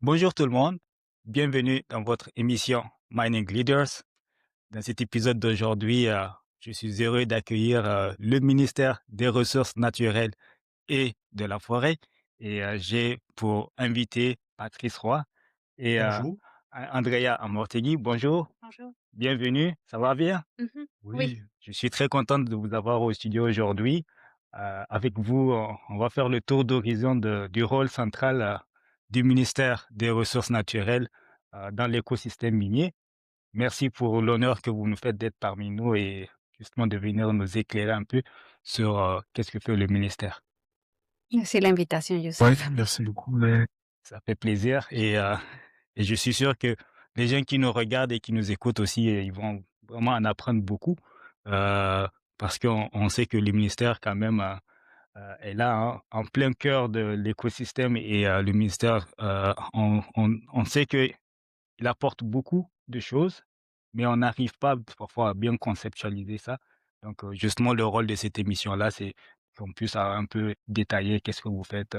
Bonjour tout le monde, bienvenue dans votre émission Mining Leaders. Dans cet épisode d'aujourd'hui, je suis heureux d'accueillir le ministère des Ressources naturelles et de la forêt. Et j'ai pour invité Patrice Roy et Bonjour. Andrea Amortegui. Bonjour, Bonjour. bienvenue, ça va bien? Oui. Oui, Je suis très contente de vous avoir au studio aujourd'hui. Avec vous, on va faire le tour d'horizon du rôle central du ministère des Ressources naturelles dans l'écosystème minier. Merci pour l'honneur que vous nous faites d'être parmi nous et justement de venir nous éclairer un peu sur qu'est-ce que fait le ministère. Merci l'invitation, oui, Youssef. merci beaucoup. Ça fait plaisir et je suis sûr que les gens qui nous regardent et qui nous écoutent aussi, ils vont vraiment en apprendre beaucoup euh, parce qu'on sait que le ministère quand même est là hein, en plein cœur de l'écosystème et le ministère, on sait qu'il apporte beaucoup de choses, mais on n'arrive pas parfois à bien conceptualiser ça. Donc justement, le rôle de cette émission-là, c'est qu'on puisse un peu détailler qu'est-ce que vous faites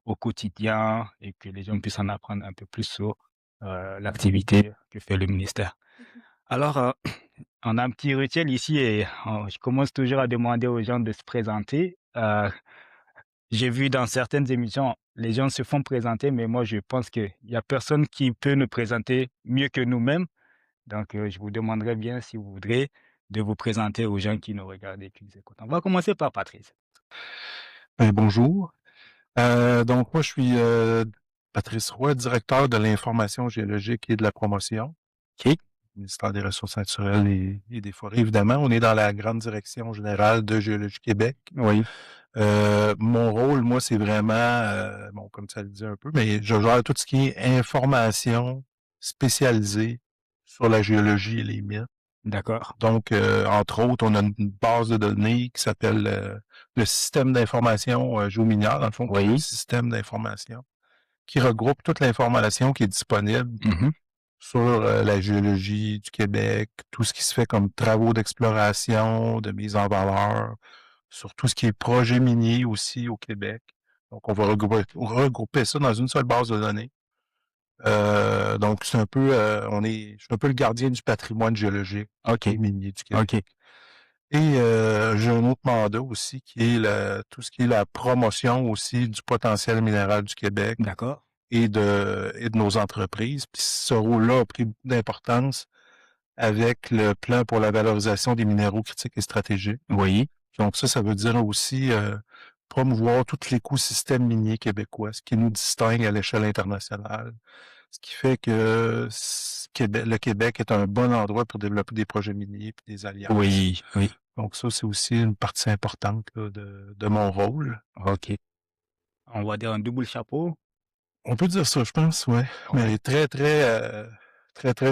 au quotidien et que les gens puissent en apprendre un peu plus sur l'activité que fait le ministère. Alors, on a un petit rituel ici et je commence toujours à demander aux gens de se présenter. J'ai vu dans certaines émissions, les gens se font présenter, mais moi, je pense qu'il y a personne qui peut nous présenter mieux que nous-mêmes. Donc, je vous demanderai bien, si vous voudrez, de vous présenter aux gens qui nous regardent et qui nous écoutent. On va commencer par Patrice. Bonjour. Donc, moi, je suis Patrice Roy, directeur de l'information géologique et de la promotion, OK. ministère des Ressources naturelles et des forêts. Évidemment, on est dans la grande direction générale de Géologie Québec. Oui. Mon rôle, moi, c'est vraiment, bon, comme ça le dit un peu, mais je gère tout ce qui est information spécialisée sur la géologie et les mines. D'accord. Donc, entre autres, on a une base de données qui s'appelle le système d'information géominière, dans le fond, qui est un Oui. système d'information qui regroupe toute l'information qui est disponible Mhm. sur la géologie du Québec, tout ce qui se fait comme travaux d'exploration, de mise en valeur, sur tout ce qui est projet minier aussi au Québec. Donc, on va regrouper ça dans une seule base de données. Donc, c'est un peu, je suis un peu le gardien du patrimoine géologique OK. et minier du Québec. OK. Et j'ai un autre mandat aussi qui est tout ce qui est la promotion aussi du potentiel minéral du Québec D'accord. et de nos entreprises. Puis ce rôle-là a pris beaucoup d'importance avec le plan pour la valorisation des minéraux critiques et stratégiques. Oui. Donc ça veut dire aussi promouvoir tout l'écosystème minier québécois, ce qui nous distingue à l'échelle internationale, ce qui fait que le Québec est un bon endroit pour développer des projets miniers et des alliances. Oui. Oui. Donc ça, c'est aussi une partie importante là, de mon rôle. OK. On va dire un double chapeau. On peut dire ça, je pense, ouais. Ouais. Mais très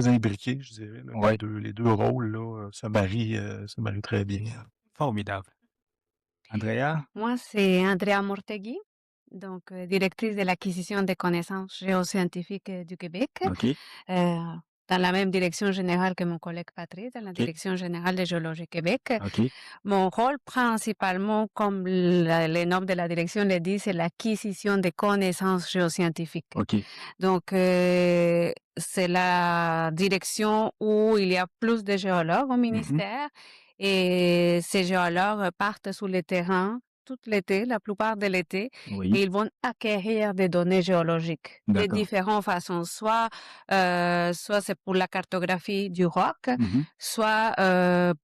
imbriqué, je dirais. Là. Ouais. Les deux rôles là, se marient très bien. Formidable. Andrea? Moi, c'est Andrea Mortegui, donc directrice de l'acquisition des connaissances géoscientifiques du Québec, OK. dans la même direction générale que mon collègue Patrice, dans la OK. Direction générale de Géologie Québec. OK. Mon rôle principalement, comme les normes de la direction le disent, c'est l'acquisition des connaissances géoscientifiques. OK. Donc, c'est la direction où il y a plus de géologues au ministère et ces géologues partent sur le terrain tout l'été, la plupart de l'été, Oui. et ils vont acquérir des données géologiques de D'accord. différentes façons. Soit c'est pour la cartographie du roc, Mhm. soit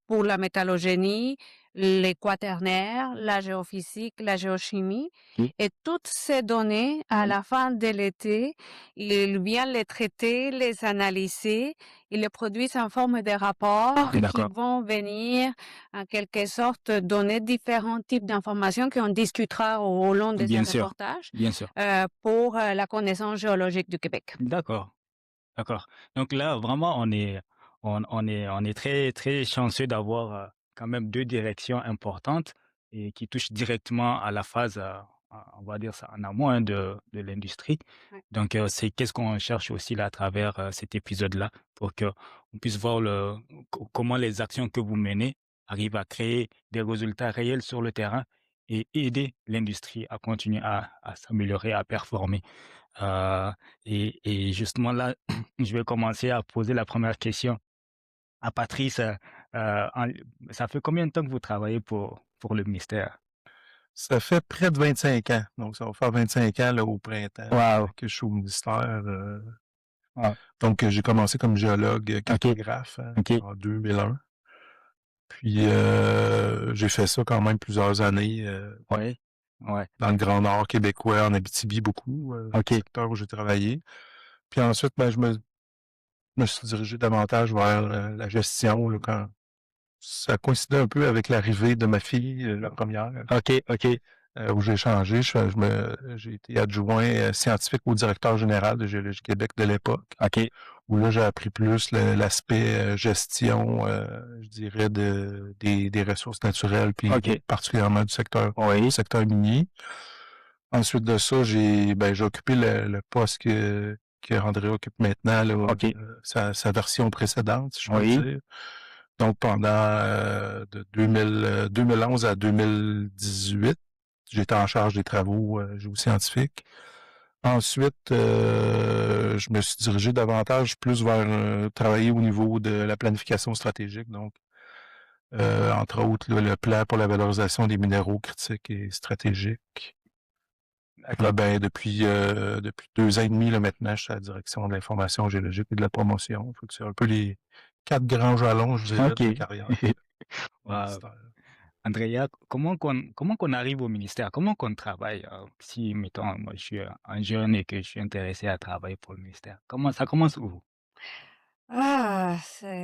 pour la métallogénie, les quaternaires, la géophysique, la géochimie. OK. Et toutes ces données, à la fin de l'été, ils viennent les traiter, les analyser, ils les produisent en forme de rapports qui D'accord. vont venir, en quelque sorte, donner différents types d'informations qu'on discutera au long de ces Bien sûr. reportages Bien sûr. pour la connaissance géologique du Québec. D'accord. D'accord. Donc là, vraiment, on est très, très chanceux d'avoir quand même deux directions importantes et qui touchent directement à la phase on va dire ça, en amont, hein, de l'industrie. Ouais. Donc, c'est qu'est-ce qu'on cherche aussi là à travers, cet épisode-là pour qu'on puisse voir comment les actions que vous menez arrivent à créer des résultats réels sur le terrain et aider l'industrie à continuer à s'améliorer, à performer. Heu et justement là, je vais commencer à poser la première question à Patrice. En Ça fait combien de temps que vous travaillez pour le ministère? Ça fait près de 25 ans. Donc, ça va faire 25 ans là, au printemps Waouh! que je suis au ministère. Waouh! Donc, j'ai commencé comme géologue OK, cartographe OK. en 2001. Puis, j'ai fait ça quand même plusieurs années Ouais, ouais. dans le Grand Nord québécois, en Abitibi beaucoup, OK, secteur où j'ai travaillé. Puis ensuite, ben, je me suis dirigé davantage vers la gestion là, quand ça coïncidait un peu avec l'arrivée de ma fille, la première, OK, OK, où j'ai changé. J'ai été adjoint scientifique au directeur général de Géologie Québec de l'époque, OK, où là, j'ai appris plus l'aspect gestion, je dirais, des ressources naturelles, puis OK. particulièrement du Oui, secteur minier. Ensuite de ça, j'ai occupé le poste que André occupe maintenant, là, OK. sa version précédente, si je peux Oui, dire. Donc, pendant de 2011 à 2018, j'étais en charge des travaux géoscientifiques. Ensuite, je me suis dirigé davantage plus vers travailler au niveau de la planification stratégique. Donc, entre autres, là, le plan pour la valorisation des minéraux critiques et stratégiques. Là, d'accord. ben, depuis 2 ans et demi, là, maintenant, je suis à la direction de l'information géologique et de la promotion. Fait que c'est un peu les 4 grands jalons, je dirais, de ma OK. carrière au Waouh! ministère. Andrea, comment qu'on arrive au ministère? Comment qu'on travaille? Si, mettons, moi, je suis un jeune et que je suis intéressé à travailler pour le ministère. Comment ça commence où? Ah,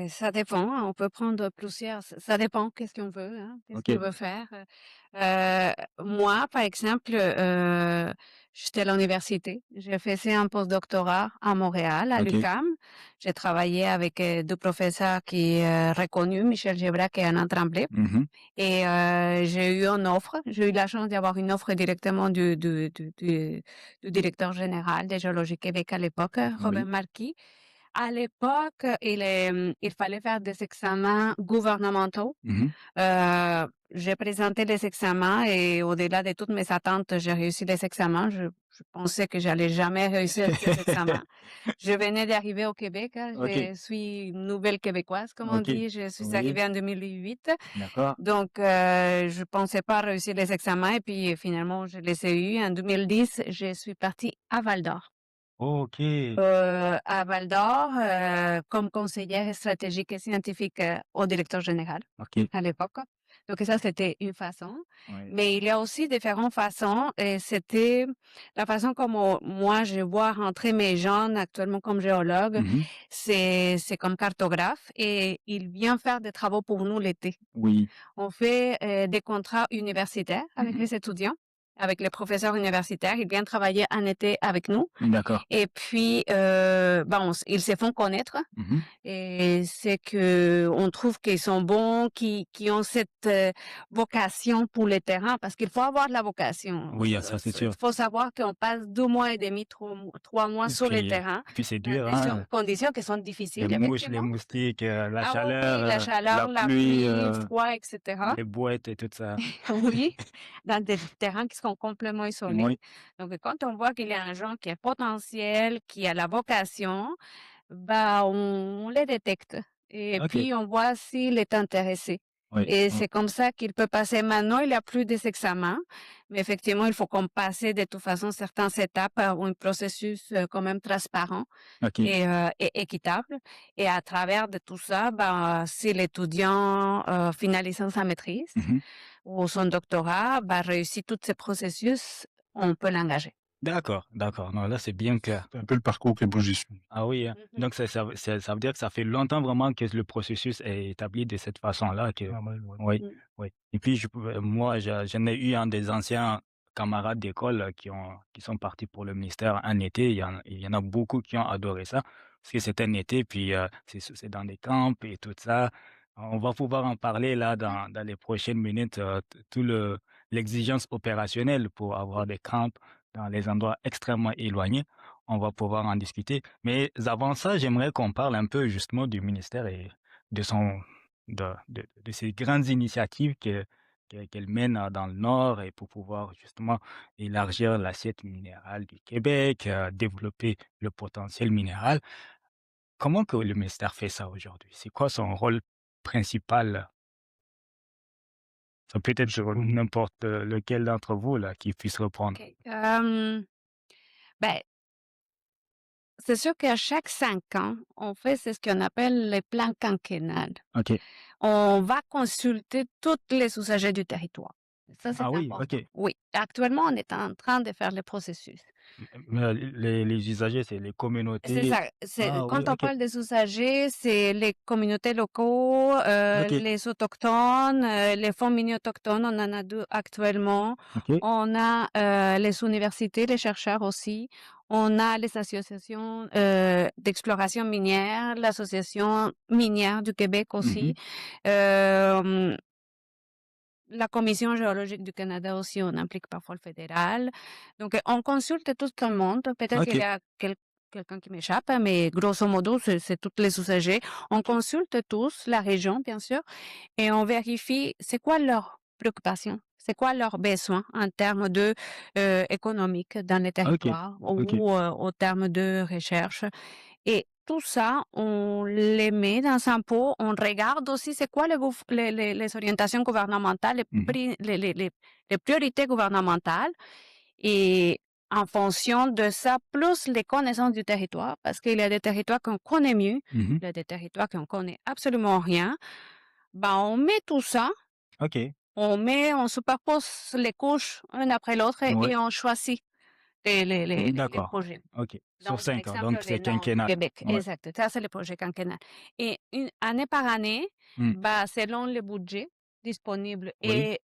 ça dépend, hein, on peut prendre plusieurs ça dépend qu'est-ce qu'on veut, hein, qu'est-ce qu'on OK. veut faire. Moi, par exemple, j'étais à l'université. J'ai fait un postdoctorat à Montréal, à OK. l'UQAM. J'ai travaillé avec, 2 professeurs qui, reconnus, Michel Gébrac et Anna Tremblay Mmh. et j'ai eu la chance d'avoir une offre directement du directeur général de Géologie Québec à l'époque, Robert Oui. Marquis. À l'époque, il fallait faire des examens gouvernementaux. Mmh. J'ai présenté les examens et au-delà de toutes mes attentes, j'ai réussi les examens. Je pensais que j'allais jamais réussir ces examens. Je venais d'arriver au Québec, hein, OK, je suis une nouvelle québécoise, comme on OK. dit. Je suis Oui, arrivée en 2008. d'accord. Donc, je pensais pas réussir les examens et puis finalement, je les ai eus. En 2010, je suis partie à Val-d'Or. OK, À Val-d'Or, comme conseillère stratégique et scientifique, au directeur général OK. à l'époque. Donc ça, c'était une façon. Oui. Mais il y a aussi différentes façons et c'était la façon comme moi je vois rentrer mes jeunes actuellement comme géologue, Mmh. c'est comme cartographe et il vient faire des travaux pour nous l'été. Oui. On fait, des contrats universitaires avec Mmh. les étudiants, avec les professeurs universitaires. Ils viennent travailler en été avec nous D'accord. et puis, ils se font connaître Mmh. et c'est que on trouve qu'ils sont bons, qui ont cette, vocation pour le terrain parce qu'il faut avoir de la vocation. Oui, ça, c'est Il sûr. faut savoir qu'on passe 2 mois et demi, 3 mois Et sur le puis terrain c'est dans dur, des hein, conditions qui sont les difficiles, mouches, les effectivement. moustiques, la Ah oui, la chaleur, chaleur, la la pluie, pluie, le froid et cetera. les boîtes et tout ça. Oui, dans des terrains qui sont complètement isolés. Oui. Donc, quand on voit qu'il y a un genre qui est potentiel, qui a la vocation, bah, on les détecte et OK. puis on voit s'il est intéressé. Oui, Et oui. c'est comme ça qu'il peut passer. Maintenant, il y a plus des examens, mais effectivement, il faut qu'on passe de toute façon certaines étapes, ou un processus, quand même transparent OK. et équitable. Et à travers de tout ça, bah, si l'étudiant, finalisant sa maîtrise Mmh. ou son doctorat, bah, réussit tous ces processus, on peut l'engager. D'accord, d'accord. Non, là, c'est bien clair. C'est un peu le parcours que moi j'ai suivi. Ah oui, hein. Mmh. Donc ça veut dire que ça fait longtemps vraiment que le processus est établi de cette façon-là que Quand même, ouais. oui, Mmh. oui. Et puis moi, j'en ai eu un des anciens camarades d'école qui sont partis pour le ministère un été. Il y en a beaucoup qui ont adoré ça, parce que c'était un été, puis, c'est dans des camps et tout ça. On va pouvoir en parler là Mmh. dans les prochaines minutes, tout l'exigence opérationnelle pour avoir des camps dans les endroits extrêmement éloignés. On va pouvoir en discuter. Mais avant ça, j'aimerais qu'on parle un peu justement du ministère et de son de ces grandes initiatives qu'elle mène dans le Nord et pour pouvoir justement élargir l'assiette minérale du Québec, développer le potentiel minéral. Comment que le ministère fait ça aujourd'hui? C'est quoi son rôle principal? Ça peut être Je n'importe lequel d'entre vous là qui puisse reprendre. OK. Ben, c'est sûr qu'à chaque 5 ans, on fait c'est ce qu'on appelle les plans quinquennales. OK. On va consulter toutes les usagers du territoire. Ça, c'est Ah oui, important. OK. Oui, actuellement, on est en train de faire le processus. Les usagers, c'est les C'est communautés. ça. Ah oui, Quand on OK. parle des usagers, c'est les communautés locaux, OK. les autochtones, les fonds miniers autochtones, on en a 2 actuellement. OK. On a les universités, les chercheurs aussi. On a les associations d'exploration minière, l'Association minière du Québec aussi. Mmh. Euh, la Commission géologique du Canada aussi, on implique parfois le fédéral. Donc, on consulte tout le monde. Peut-être qu'il y OK. a quelqu'un qui m'échappe, hein, mais grosso modo, c'est tous les usagers. On consulte tous, la région, bien sûr, et on vérifie c'est quoi leurs préoccupations, c'est quoi leurs besoins en termes de économique dans les OK. territoires OK. ou au terme de recherche. Et tout ça, on les met dans un pot. On regarde aussi c'est quoi les orientations gouvernementales, Mmh. les priorités gouvernementales. Et en fonction de ça, plus les connaissances du territoire, parce qu'il y a des territoires qu'on connaît mieux, Mmh. il y a des territoires qu'on connaît absolument rien. Ben, on met tout ça, OK. on superpose les couches une après l'autre Ouais. et on choisit les D'accord. projets. OK. Sur Donc, par 5 ans, exemple, donc le c'est nord du quinquennal. Québec, Ouais. exact. Ça, c'est le projet quinquennal. Et année par année, Mmh. bah, selon le budget disponible Oui. et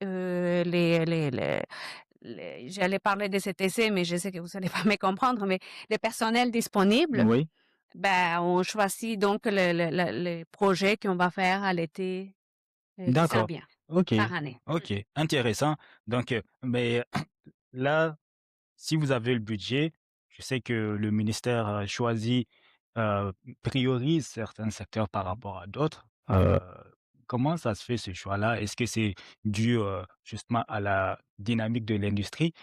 j'allais parler des CTC, mais je sais que vous n'allez pas me comprendre, mais les personnels disponibles, Oui. ben, on choisit donc les projets qu'on va faire à l'été qui s'en D'accord. vient OK. par année. OK. Intéressant. Donc, mais là, si vous avez le budget, je sais que le ministère, choisit, heu, priorise certains secteurs par rapport à d'autres. Comment ça se fait ce choix-là? Est-ce que c'est dû, justement à la dynamique de l'industrie?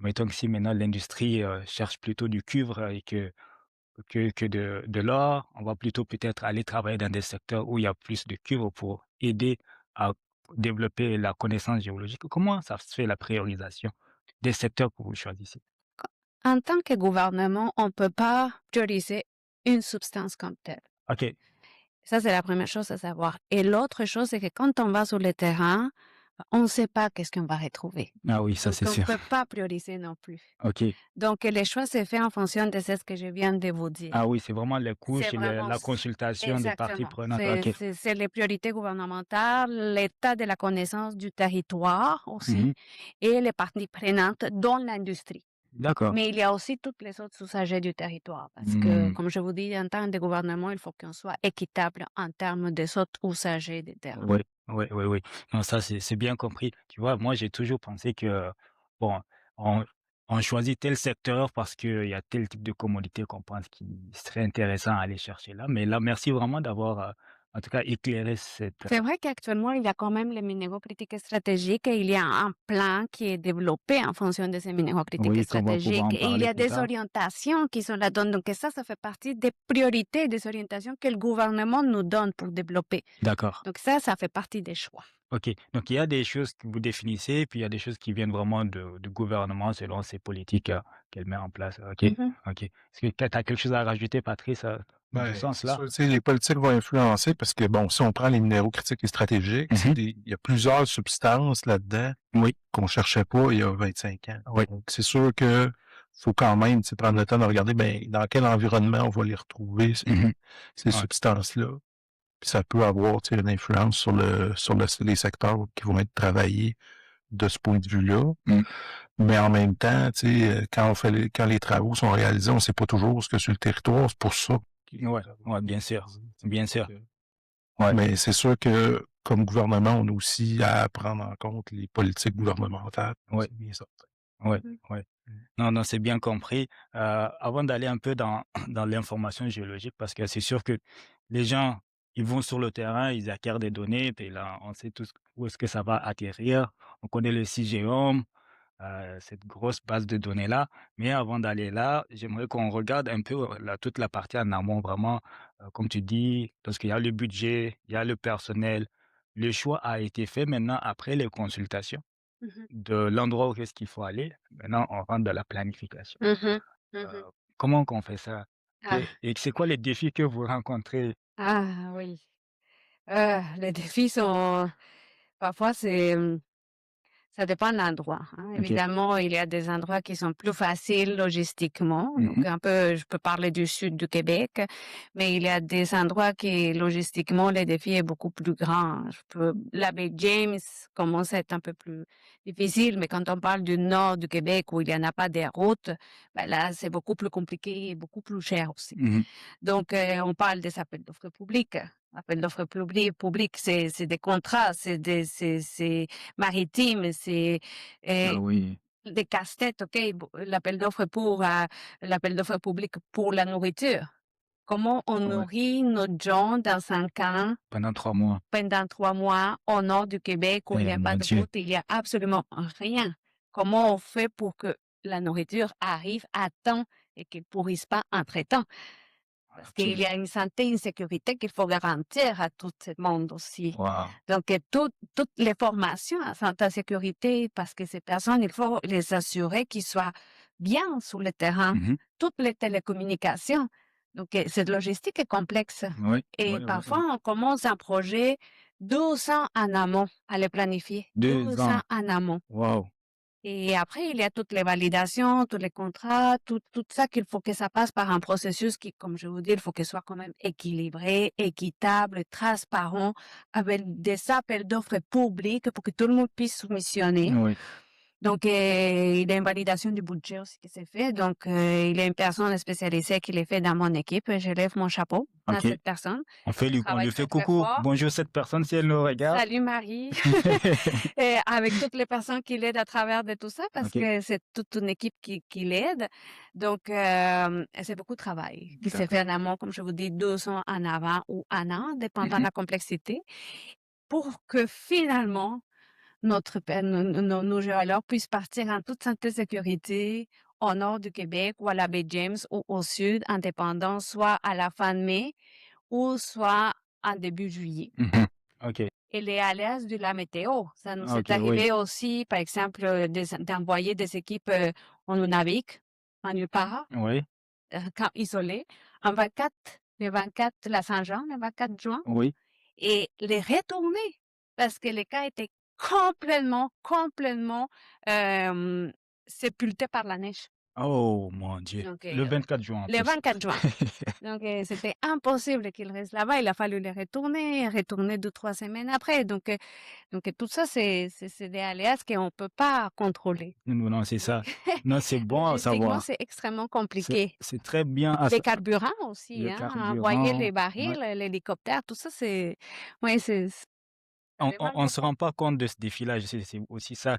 Mettons que si maintenant l'industrie, cherche plutôt du cuivre et que de l'or, on va plutôt peut-être aller travailler dans des secteurs où il y a plus de cuivre pour aider à développer la connaissance géologique. Comment ça se fait la priorisation des secteurs que vous choisissez? En tant que gouvernement, on ne peut pas prioriser une substance comme telle. OK. Ça, c'est la première chose à savoir. Et l'autre chose, c'est que quand on va sur le terrain, on ne sait pas qu'est-ce qu'on va retrouver. Ah oui, ça Donc, c'est on ne sûr. peut pas prioriser non plus. OK. Donc, le choix s'est fait en fonction de ce que je viens de vous dire. Ah oui, c'est vraiment les C'est couches et vraiment la consultation des parties exactement. prenantes. OK. C'est les priorités gouvernementales, l'état de la connaissance du territoire aussi Mmh. et les parties prenantes, dont l'industrie. D'accord. Mais il y a aussi toutes les autres usagers du territoire parce que, Mmh. comme je vous dis, en tant que gouvernement, il faut qu'on soit équitable en termes des autres usagers des terrains. Oui, oui, oui, oui. Non, ça, c'est bien compris. Tu vois, moi, j'ai toujours pensé que, bon, on, on choisit tel secteur parce qu'il y a tel type de commodité qu'on pense qui serait intéressant à aller chercher là. Mais là, merci vraiment d'avoir, en tout cas, éclairé cette... C'est vrai qu'actuellement, il y a quand même les minéraux critiques stratégiques et il y a un plan qui est développé en fonction de ces minéraux critiques Oui, qu'on va pouvoir stratégiques en et il y parler a plus des tard. orientations qui sont là-dedans. Donc ça fait partie des priorités, des orientations que le gouvernement nous donne pour développer. D'accord. Donc ça fait partie des choix. OK. Donc, il y a des choses que vous définissez, puis il y a des choses qui viennent vraiment du gouvernement selon ses politiques, qu'elle met en place. OK. Mhm. OK. Est-ce que tu as quelque chose à rajouter, Patrice, dans ce Ben, c'est sens-là? sûr, tu sais, les politiques vont influencer parce que, bon, si on prend les minéraux critiques et stratégiques, Mhm. il y a plusieurs substances là-dedans Oui. qu'on cherchait pas il y a 25 ans. Oui. Donc, c'est sûr que faut quand même, tu sais, prendre le temps de regarder, ben, dans quel environnement on va les retrouver, Mhm. ces Ouais. substances-là. Puis ça peut avoir, tu sais, une influence sur les secteurs qui vont être travaillés de ce point de vue-là. Mm. Mais en même temps, tu sais, quand les travaux sont réalisés, on sait pas toujours ce que sur le territoire. C'est pour ça. Ouais, ouais, bien sûr. Bien sûr. Ouais. Mais c'est sûr que comme gouvernement, on a aussi à prendre en compte les politiques gouvernementales. Ouais, C'est bien ça. ouais, Mmh. ouais. Mmh. Non, non, c'est bien compris. Avant d'aller un peu dans dans l'information géologique, parce que c'est sûr que les gens, ils vont sur le terrain, ils acquièrent des données, puis là, on sait tous où est-ce que ça va atterrir. On connaît le CIGEOM, cette grosse base de données-là. Mais avant d'aller là, j'aimerais qu'on regarde un peu, toute la partie en amont, vraiment, comme tu dis, parce qu'il y a le budget, il y a le personnel. Le choix a été fait maintenant après les consultations Mmh. de l'endroit où est-ce qu'il faut aller. Maintenant, on rentre dans la planification. Mmh. Heu, Mmh. comment qu'on fait ça? Ah, Et c'est quoi les défis que vous rencontrez? ah oui. Les défis sont parfois ça dépend de l'endroit, hein. OK. Évidemment, il y a des endroits qui sont plus faciles logistiquement. Donc Mmh. un peu, je peux parler du sud du Québec, mais il y a des endroits qui, logistiquement, le défi est beaucoup plus grand. La baie James commence à être un peu plus difficile, mais quand on parle du nord du Québec où il n'y en a pas des routes, ben là, c'est beaucoup plus compliqué et beaucoup plus cher aussi. Mmh. Donc, on parle des appels d'offres publics. Appels d'offres publics, c'est des contrats, c'est maritime, c'est Ah euh, oui, des casse-têtes, OK? L'appel d'offres public pour la nourriture. Comment on ouais, nourrit nos gens dans un camp pendant 3 mois. pendant 3 mois au nord du Québec où il n'y Eh a pas mon de Dieu! route, il y a absolument rien. Comment on fait pour que la nourriture arrive à temps et qu'elle pourrisse pas entre-temps? Parce qu'il y OK. a une santé, une sécurité qu'il faut garantir à tout ce monde aussi. Waouh! Donc, toutes les formations en santé et sécurité, parce que ces personnes, il faut les assurer qu'ils soient bien sur le terrain. Mmh. Toutes les télécommunications. Donc, cette logistique est complexe. Oui, Et oui, oui, parfois, oui. on commence un projet 12 ans en amont à le planifier. 2 12 ans ans. en amont. Waouh! Et après, il y a toutes les validations, tous les contrats, tout ça qu'il faut que ça passe par un processus qui, comme je vous dis, il faut qu'il soit quand même équilibré, équitable, transparent, avec des appels d'offres publics pour que tout le monde puisse soumissionner. Oui. Donc, il y a une validation du budget aussi qui s'est fait. Donc, il y a une personne spécialisée qui les fait dans mon équipe. Je lève mon chapeau à OK. cette personne. Elle On travaille lui fait très, très coucou. fort. Bonjour cette personne si elle nous regarde. Salut Marie. Et avec toutes les personnes qui l'aident à travers de tout ça, parce OK, que c'est toute une équipe qui l'aide. Donc, c'est beaucoup de travail qui s'est d'accord. fait en amont, comme je vous dis, 2 ans en avant ou un an, dépendant de Mmh. la complexité, pour que finalement, nos géologues puissent partir en toute santé et sécurité au nord du Québec ou à la baie James ou au sud, indépendant, soit à la fin de mai ou soit en début juillet. Mmh. OK, Et les aléas de la météo. Ça nous est OK, oui, arrivé aussi, par exemple, d'envoyer des équipes en Nunavik, en nulle part, oui, camp isolé, en 24, le 24, la Saint-Jean, le 24 juin, oui. et les retourner parce que les cas étaient complètement euh, sépultés par la neige. Oh mon Dieu! Donc, Le 24 juin en le plus. 24 juin. Donc, c'était impossible qu'ils restent là-bas. Il a fallu les retourner 2, 3 semaines après. Donc tout ça, c'est des aléas qu'on peut pas contrôler. Non, non, c'est Donc, ça. Non, c'est bon à logistiquement, savoir. c'est extrêmement compliqué. C'est très bien à Les sa carburants aussi, le hein, envoyer carburant, les ouais. barils, l'hélicoptère, tout ça, oui, ça demande On se beaucoup. rend pas compte de ce défi-là. C'est aussi ça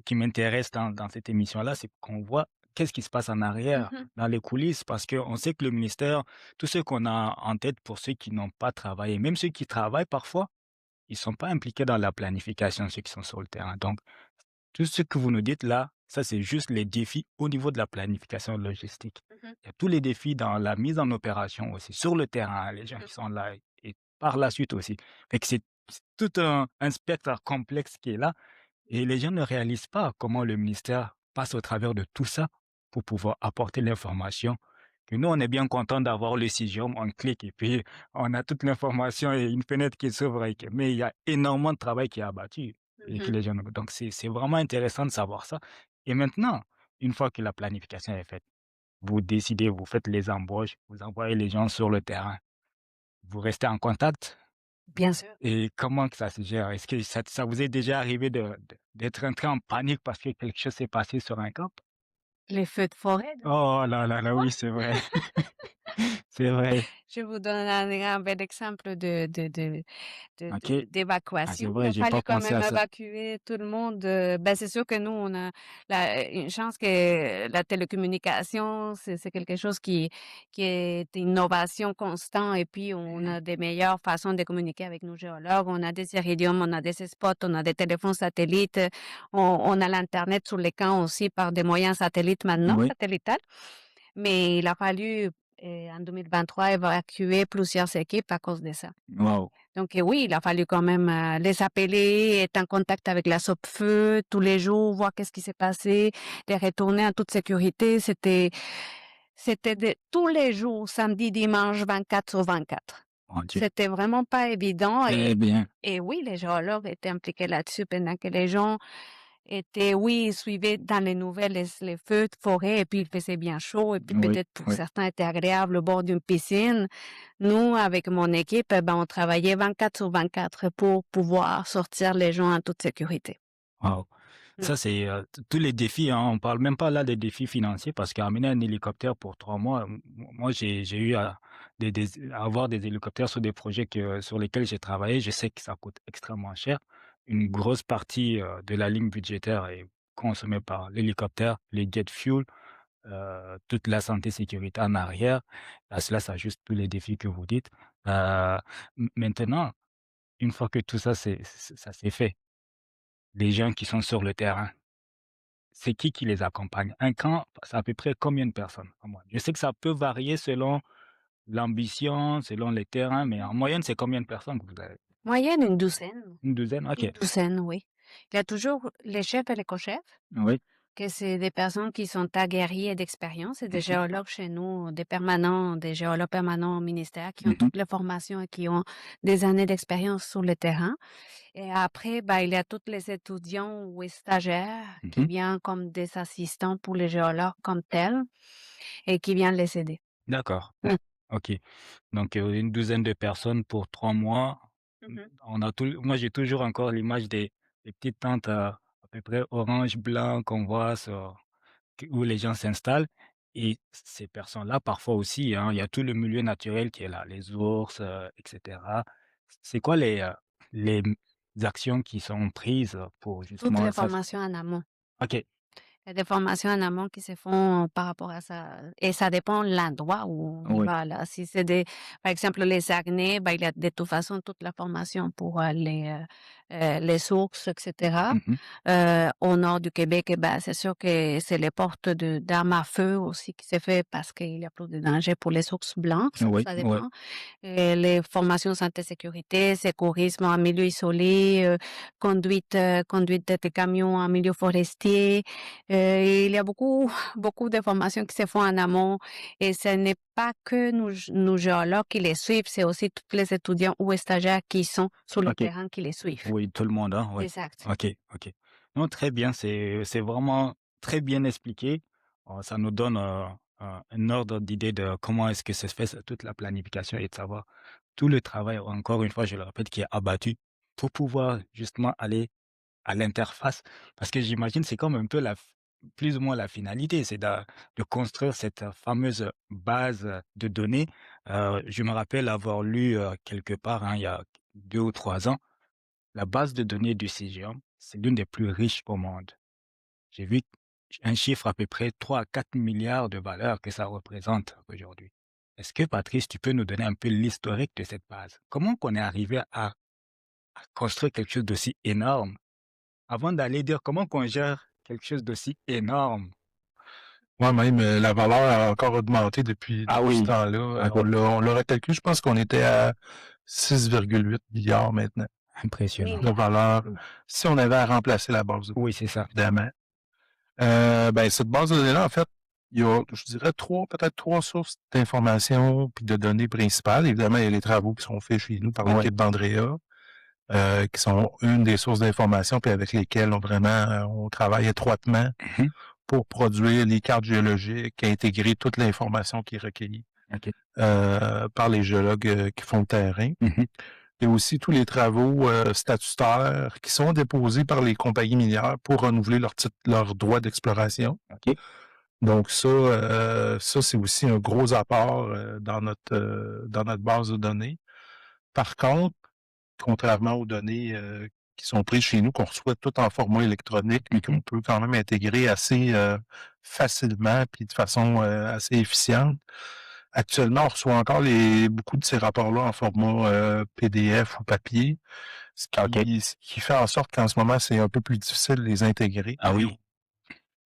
qui m'intéresse dans cette émission-là, c'est qu'on voit qu'est-ce qui se passe en arrière, Mhm, dans les coulisses, parce qu'on sait que le ministère, tout ce qu'on a en tête pour ceux qui n'ont pas travaillé, même ceux qui travaillent parfois, ils sont pas impliqués dans la planification, ceux qui sont sur le terrain. Donc, tout ce que vous nous dites là, ça, c'est juste les défis au niveau de la planification logistique. mhm, Il y a tous les défis dans la mise en opération aussi, sur le terrain, les gens mhm, qui sont là et par la suite aussi. Fait que c'est tout un spectre complexe qui est là et les gens ne réalisent pas comment le ministère passe au travers de tout ça pour pouvoir apporter l'information. Que nous, on est bien content d'avoir le CIGIOM, on clique et puis on a toute l'information et une fenêtre qui s'ouvre. Mais il y a énormément de travail qui est abattu et que mhm. les gens. Donc, c'est vraiment intéressant de savoir ça. Et maintenant, une fois que la planification est faite, vous décidez, vous faites les embauches, vous envoyez les gens sur le terrain. Vous restez en contact Bien sûr. et comment que ça se gère? Est-ce que ça vous est déjà arrivé d'être entré en panique parce que quelque chose s'est passé sur un camp? Les feux de forêt, donc. Oh là là là, Ouais. oui, c'est vrai. C'est vrai. Je vous donne un bel exemple OK. Ah, c'est d'évacuation. Il vrai, a j'ai fallu pas quand pensé même à ça. évacuer tout le monde. Ben, c'est sûr que nous, on a une chance que la télécommunication, c'est quelque chose qui est une innovation constante et puis on a des meilleures façons de communiquer avec nos géologues. On a des iridium, on a des spots, on a des téléphones satellites, on a l'Internet sur les camps aussi par des moyens satellites maintenant, Oui. satellitales. Mais il a fallu, en 2023, évacuer plusieurs équipes à cause de ça. Wow. Donc oui, il a fallu quand même les appeler, être en contact avec la SOPFEU tous les jours, voir qu'est-ce qui s'est passé, les retourner en toute sécurité. C'était tous les jours, samedi, dimanche, 24 sur 24. Mon Dieu. C'était vraiment pas évident. Eh bien, Et oui, les géologues étaient impliqués là-dessus pendant que les gens étaient, oui, ils suivaient dans les nouvelles les feux de forêt et puis il faisait bien chaud et puis oui, peut-être pour oui. certains était agréable au bord d'une piscine. Nous, avec mon équipe, eh ben, on travaillait 24 sur 24 pour pouvoir sortir les gens en toute sécurité. Wow. Mm. Ça, c'est tous les défis. Hein. On parle même pas là des défis financiers parce qu'amener un hélicoptère pour 3 mois, moi, j'ai eu à avoir des hélicoptères sur des projets sur lesquels j'ai travaillé. Je sais que ça coûte extrêmement cher. Une grosse partie de la ligne budgétaire est consommée par l'hélicoptère, les jet fuel, toute la santé sécurité en arrière. À cela s'ajoutent tous les défis que vous dites. Maintenant, une fois que tout ça, ça s'est fait, les gens qui sont sur le terrain, c'est qui les accompagne? Un camp, c'est à peu près combien de personnes en moyenne? Je sais que ça peut varier selon l'ambition, selon les terrains, mais en moyenne, c'est combien de personnes que vous avez? Moyenne, une douzaine. Une douzaine? OK. Une douzaine, oui. Il y a toujours les chefs et les co-chefs, Oui. que c'est des personnes qui sont aguerries et d'expérience. C'est des géologues chez nous, des géologues permanents au ministère qui ont Mmh. toutes les formations et qui ont des années d'expérience sur le terrain. Et après, bah, il y a tous les étudiants ou les stagiaires qui Mmh. viennent comme des assistants pour les géologues comme tels et qui viennent les aider. D'accord. Mm. OK. Donc, une douzaine de personnes pour 3 mois. Mhm. On a moi, j'ai toujours encore l'image des petites tentes, à peu près orange, blanc qu'on voit où les gens s'installent et ces personnes-là, parfois aussi, hein, il y a tout le milieu naturel qui est là, les ours, et cetera. C'est quoi les actions qui sont prises pour Toutes justement les ça? formations en amont. OK. Il y a des formations en amont qui se font par rapport à ça. Et ça dépend de l'endroit où on y Oui. va, là. Si c'est par exemple, les Saguenay, ben, il y a de toute façon toute la formation pour les sources, etc. Mmh. Au nord du Québec, eh ben, c'est sûr que c'est les portes d'armes à feu aussi qui se fait parce qu'il y a plus de danger pour les sources blanches. Oui, Ça oui. dépend. Les formations santé-sécurité, secourisme en milieu isolé, conduite de camions en milieu forestier. Il y a beaucoup, beaucoup de formations qui se font en amont et ce n'est pas que nous géologues qui les suivent, c'est aussi tous les étudiants ou stagiaires qui sont sur le OK. terrain qui les suivent. Oui, tout le monde, hein, oui. Exact. OK, OK. Non, très bien, c'est vraiment très bien expliqué. Ça nous donne, un ordre d'idée de comment est-ce que se fait toute la planification et de savoir tout le travail, encore une fois, je le répète, qui est abattu pour pouvoir justement aller à l'interface. Parce que j'imagine, c'est comme un peu plus ou moins la finalité, c'est de construire cette fameuse base de données. Je me rappelle avoir lu, quelque part, hein, il y a 2 ou 3 ans, la base de données du CGM, c'est l'une des plus riches au monde. J'ai vu un chiffre à peu près 3 à 4 milliards de valeurs que ça représente aujourd'hui. Est-ce que Patrice, tu peux nous donner un peu l'historique de cette base? Comment qu'on est arrivé à construire quelque chose d'aussi énorme? Avant d'aller dire comment qu'on gère quelque chose d'aussi énorme? Ouais, même la valeur a encore augmenté depuis Ah ce oui, temps-là. ah ouais, On l'aurait calculé, je pense qu'on était à 6,8 milliards maintenant impressionnant. de Milliards. valeur. Si on avait à remplacer la base de Oui, données, c'est ça. évidemment. Ben, cette base de données-là, en fait, il y a, je dirais, peut-être trois sources d'informations puis de données principales. Évidemment, il y a les travaux qui sont faits chez nous par Ouais. l'équipe d'Andrea, qui sont une des sources d'informations puis avec lesquelles on travaille étroitement Mhm. pour produire les cartes géologiques, intégrer toute l'information qui est recueillie OK. par les géologues qui font le terrain. Mhm. Et aussi tous les travaux statutaires qui sont déposés par les compagnies minières pour renouveler leur droit d'exploration. OK. Donc ça c'est aussi un gros apport dans notre base de données. Par contre, contrairement aux données qui sont prises chez nous, qu'on reçoit tout en format électronique, mais qu'on peut quand même intégrer assez facilement puis de façon assez efficiente. Actuellement, on reçoit encore beaucoup de ces rapports-là en format PDF ou papier, OK. ce qui fait en sorte qu'en ce moment, c'est un peu plus difficile de les intégrer. Ah oui,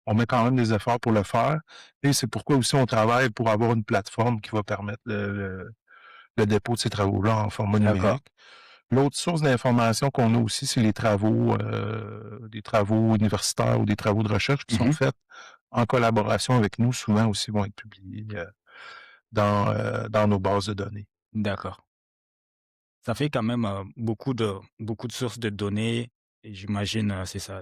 On met quand même des efforts pour le faire. Et c'est pourquoi aussi on travaille pour avoir une plateforme qui va permettre le dépôt de ces travaux-là en format d'accord. numérique. L'autre source d'information qu'on a aussi, c'est les travaux, des travaux universitaires ou des travaux de recherche qui sont faits en collaboration avec nous, souvent aussi vont être publiés dans nos bases de données. D'accord. Ça fait quand même, beaucoup de sources de données et j'imagine, c'est ça,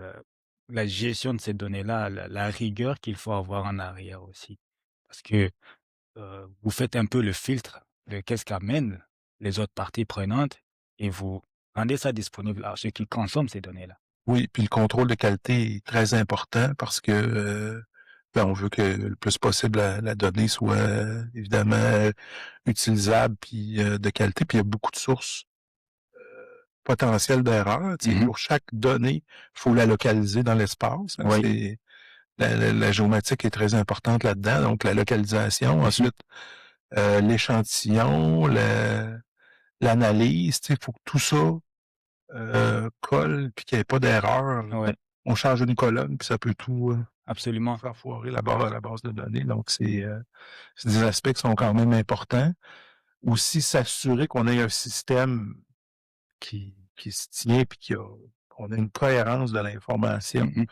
la gestion de ces données-là, la rigueur qu'il faut avoir en arrière aussi. Parce que, vous faites un peu le filtre de qu'est-ce qu'amènent les autres parties prenantes et vous rendez ça disponible à ceux qui consomment ces données-là. Oui, puis le contrôle de qualité est très important parce que ben, on veut que le plus possible la donnée soit évidemment utilisable puis de qualité. Puis il y a beaucoup de sources potentielles d'erreurs. Tu sais, Mmh. pour chaque donnée, il faut la localiser dans l'espace. Hein, Oui. la géomatique est très importante là-dedans. Donc la localisation, Mmh. ensuite l'échantillon, l'analyse. Tu sais, il faut que tout ça colle puis qu'il n'y ait pas d'erreur. Ouais, On change une colonne puis ça peut tout absolument. faire foirer la base de données. Donc, c'est des aspects qui sont quand même importants. Aussi, s'assurer qu'on ait un système qui se tient puis qu'on a une cohérence de l'information. Mmh.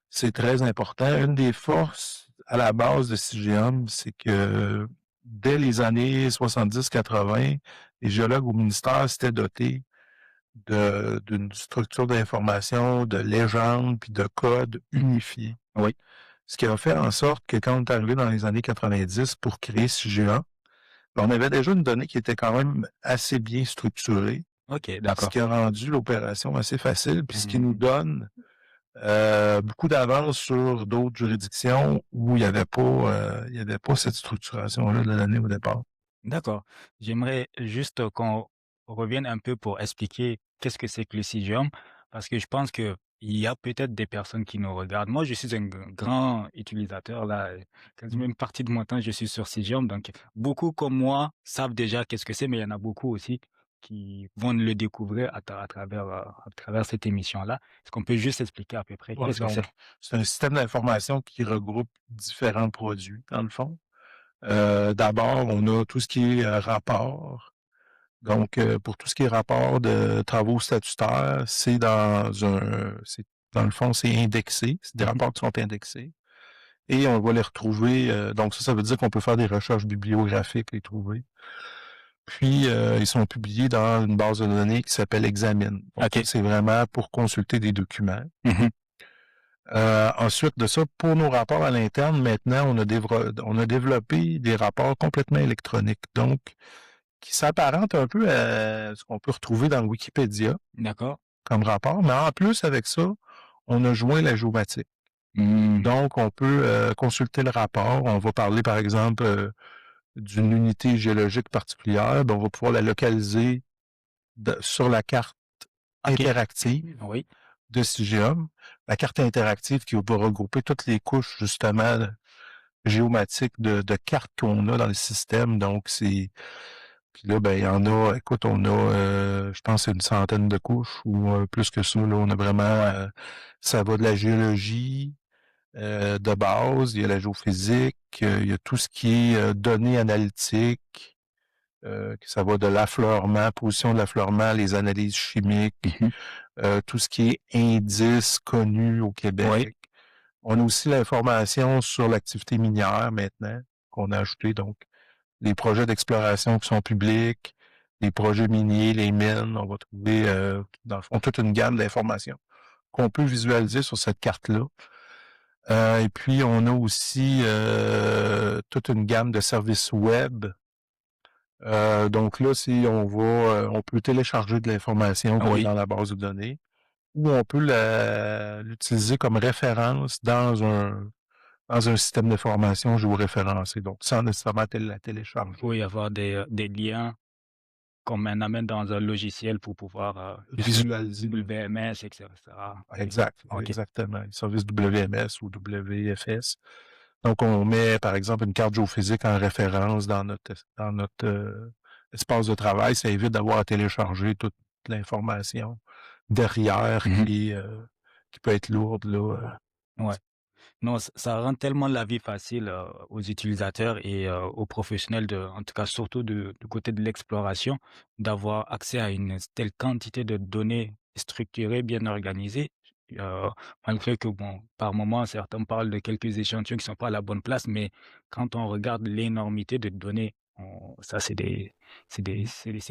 C'est très important. Une des forces à la base de CGM, c'est que dès les années 70-80, les géologues au ministère s'étaient dotés d'une structure d'information, de légendes puis de codes unifiés. Oui. Ce qui a fait en sorte que quand on est arrivé dans les années 90 pour créer CGA, ben, on avait déjà une donnée qui était quand même assez bien structurée, OK, ce d'accord. qui a rendu l'opération assez facile, puis ce qui nous Mmh. donne beaucoup d'avance sur d'autres juridictions où il y avait pas cette structuration-là de la donnée au départ. D'accord. J'aimerais juste qu'on revienne un peu pour expliquer qu'est-ce que c'est que le CIGEOM, parce que je pense qu'il y a peut-être des personnes qui nous regardent. Moi, je suis un grand utilisateur, là, quasiment une partie de mon temps, je suis sur CIGEOM, donc beaucoup comme moi savent déjà qu'est-ce que c'est, mais il y en a beaucoup aussi qui vont le découvrir à travers cette émission-là. Est-ce qu'on peut juste expliquer à peu près Ouais, qu'est-ce que donc, c'est? c'est un système d'information qui regroupe différents produits, dans le fond. D'abord, on a tout ce qui est rapport. Donc, pour tout ce qui est rapport de travaux statutaires, dans le fond, c'est indexé. C'est des Mhm. rapports qui sont indexés. Et on va les retrouver. Donc, ça veut dire qu'on peut faire des recherches bibliographiques, les trouver. Puis, ils sont publiés dans une base de données qui s'appelle Examine. Donc, ça, OK. c'est vraiment pour consulter des documents. Mhm. Ensuite de ça, pour nos rapports à l'interne, maintenant, on a développé des rapports complètement électroniques. Donc, qui s'apparente un peu à ce qu'on peut retrouver dans le Wikipédia D'accord. comme rapport, mais en plus avec ça, on a joint la géomatique. Hmm. Donc, on peut consulter le rapport. On va parler, par exemple, d'une unité géologique particulière. Ben, on va pouvoir la localiser sur la carte OK. interactive Oui. de CIGEOM. La carte interactive qui va regrouper toutes les couches, justement, géomatiques de cartes qu'on a dans le système. Donc, puis là, ben, il y en a, écoute, on a, je pense, c'est une centaine de couches ou plus que ça. Là, on a vraiment, ça va de la géologie de base, il y a la géophysique, il y a tout ce qui est données analytiques, que ça va de l'affleurement, position de l'affleurement, les analyses chimiques, Mhm. tout ce qui est indices connus au Oui. Québec. On a aussi l'information sur l'activité minière maintenant qu'on a ajouté, donc les projets d'exploration qui sont publics, les projets miniers, les mines, on va trouver, dans le fond, toute une gamme d'informations qu'on peut visualiser sur cette carte-là. Et puis, on a aussi toute une gamme de services web. Donc là, si on va, on peut télécharger de l'information qui va être Oui. dans la base de données ou on peut l'utiliser comme référence dans un système d'information géoréférencé, donc sans nécessairement la télécharger. Il faut y avoir des liens qu'on amène dans un logiciel pour pouvoir, Visualiser. WMS et cetera. OK. Exact, OK. exactement. Les services WMS ou WFS. Donc, on met, par exemple, une carte géophysique en référence dans notre espace de travail. Ça évite d'avoir à télécharger toute l'information derrière Mmh. qui peut être lourde, là. Ouais. Non, ça rend tellement la vie facile, aux utilisateurs et aux professionnels en tout cas surtout du côté de l'exploration, d'avoir accès à une telle quantité de données structurées, bien organisées, heu, malgré que bon, par moment, certains parlent de quelques échantillons qui sont pas à la bonne place, mais quand on regarde l'énormité de données, on ça c'est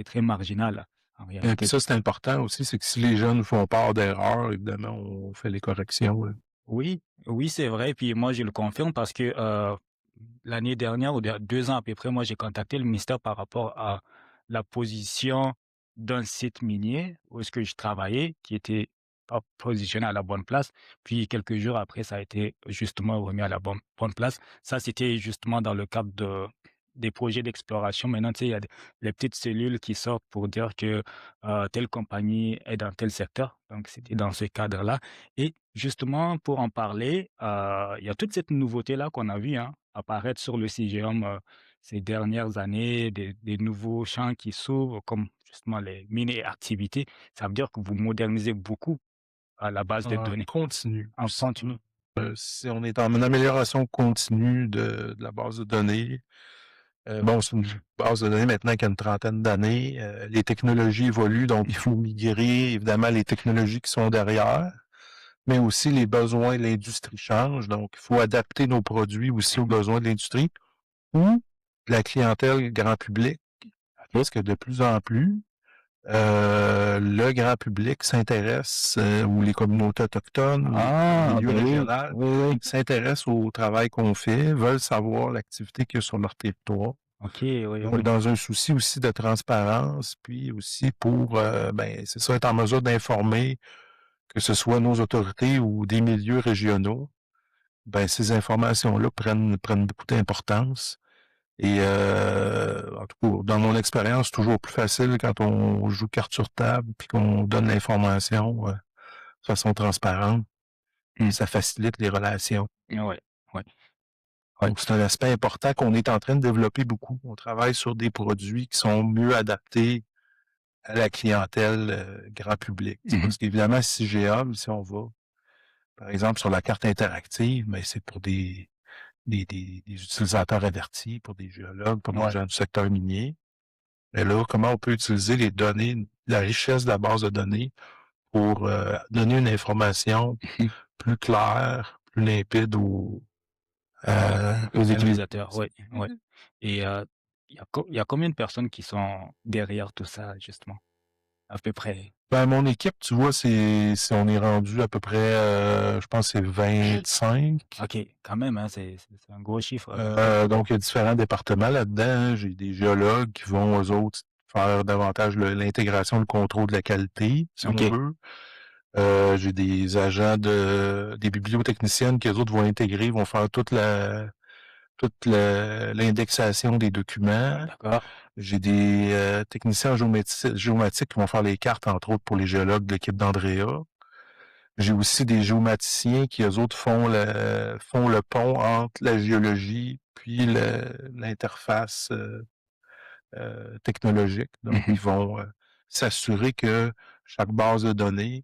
très marginal en Et puis réalité. ça, c'est important aussi, c'est que si les jeunes font part d'erreurs, évidemment, on fait les corrections, là. Oui, oui, c'est vrai. Puis moi, je le confirme parce que l'année dernière ou il y a 2 ans à peu près, moi, j'ai contacté le ministère par rapport à la position d'un site minier où est-ce que je travaillais, qui était pas positionné à la bonne place. Puis quelques jours après, ça a été justement remis à la bonne place. Ça, c'était justement dans le cadre des projets d'exploration. Maintenant, tu sais, il y a les petites cellules qui sortent pour dire que telle compagnie est dans tel secteur. Donc, c'était dans ce cadre-là. Et justement, pour en parler, il y a toute cette nouveauté-là qu'on a vu, hein, apparaître sur le CIGEOM, ces dernières années, des nouveaux champs qui s'ouvrent comme justement les mini-activités. Ça veut dire que vous modernisez beaucoup à la base de En données, continu. en continu. Si on est en amélioration continue de la base de données, bon, c'est une base de données maintenant qui a une trentaine d'années. Les technologies évoluent, donc il faut migrer, évidemment, les technologies qui sont derrière, mais aussi les besoins de l'industrie changent. Donc, il faut adapter nos produits aussi aux besoins de l'industrie ou de la clientèle grand public. Parce que de plus en plus, le grand public s'intéresse, ou les communautés autochtones, ou le Ah, milieu ben oui, régional oui, oui. s'intéressent au travail qu'on fait, veulent savoir l'activité qu'il y a sur leur territoire. OK, oui, Donc, oui. dans un souci aussi de transparence, puis aussi pour, ben, c'est ça, être en mesure d'informer, que ce soit nos autorités ou des milieux régionaux, ben, ces informations-là prennent beaucoup d'importance. Et en tout cas, dans mon expérience, c'est toujours plus facile quand on joue carte sur table puis qu'on donne l'information de façon transparente. Mmh. Ça facilite les relations. Ouais, ouais, ouais. Donc, c'est un aspect important qu'on est en train de développer beaucoup. On travaille sur des produits qui sont mieux adaptés à la clientèle grand public. C'est Mmh. parce qu'évidemment, si GA, si on va, par exemple, sur la carte interactive, mais c'est pour des utilisateurs avertis, pour des géologues, pour des Ouais. gens du secteur minier. Mais là, comment on peut utiliser les données, la richesse de la base de données pour donner une information plus claire, plus limpide aux Utilisateur, utilisateurs. oui, ouais. Et il y a combien de personnes qui sont derrière tout ça justement? À peu près? Ben, mon équipe, tu vois, on est rendu à peu près, je pense que c'est 25. OK, quand même, hein, c'est un gros chiffre. Donc, il y a différents départements là-dedans, hein. J'ai des géologues qui vont, eux autres, faire davantage l'intégration, le contrôle de la qualité, si on OK. veut. J'ai des agents des bibliotechniciennes qui, eux autres, vont intégrer, vont faire l'indexation des documents. D'accord. J'ai des techniciens géomatiques qui vont faire les cartes, entre autres, pour les géologues de l'équipe d'Andrea. J'ai aussi des géomaticiens qui, eux autres, font le pont entre la géologie puis l'interface technologique. Donc, Mmh. ils vont s'assurer que chaque base de données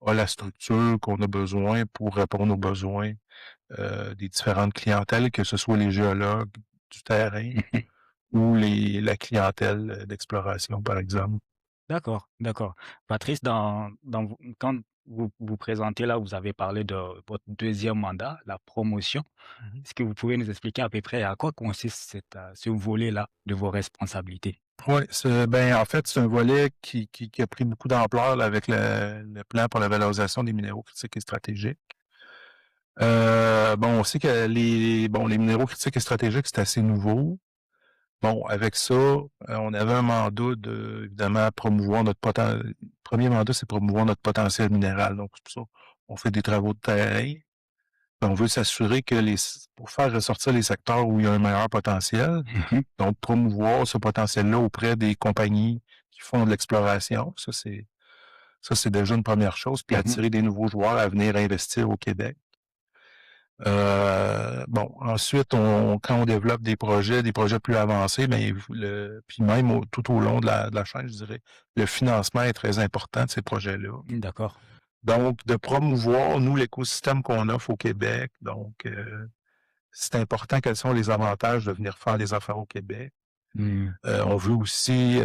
a la structure qu'on a besoin pour répondre aux besoins des différentes clientèles, que ce soit les géologues du terrain Mmh. ou la clientèle d'exploration, par exemple. D'accord, d'accord. Patrice, quand vous vous présentez là, vous avez parlé de votre deuxième mandat, la promotion. Mhm. Est-ce que vous pouvez nous expliquer à peu près à quoi consiste ce volet-là de vos responsabilités? Oui, ben, en fait, c'est un volet qui a pris beaucoup d'ampleur là, avec le plan pour la valorisation des minéraux critiques et stratégiques. Bon, on sait que les minéraux critiques et stratégiques, c'est assez nouveau. Bon, avec ça, on avait un mandat évidemment, promouvoir notre potentiel. Le premier mandat, c'est promouvoir notre potentiel minéral. Donc, c'est pour ça on fait des travaux de terrain. On veut s'assurer que pour faire ressortir les secteurs où il y a un meilleur potentiel, donc promouvoir ce potentiel-là auprès des compagnies qui font de l'exploration. Ça, c'est déjà une première chose. Puis attirer des nouveaux joueurs à venir investir au Québec. Bon, ensuite, quand on développe des projets plus avancés, mais puis même tout au long de la chaîne, je dirais, le financement est très important de ces projets-là. D'accord. Donc, de promouvoir, nous, l'écosystème qu'on offre au Québec. Donc, c'est important quels sont les avantages de venir faire des affaires au Québec. On veut aussi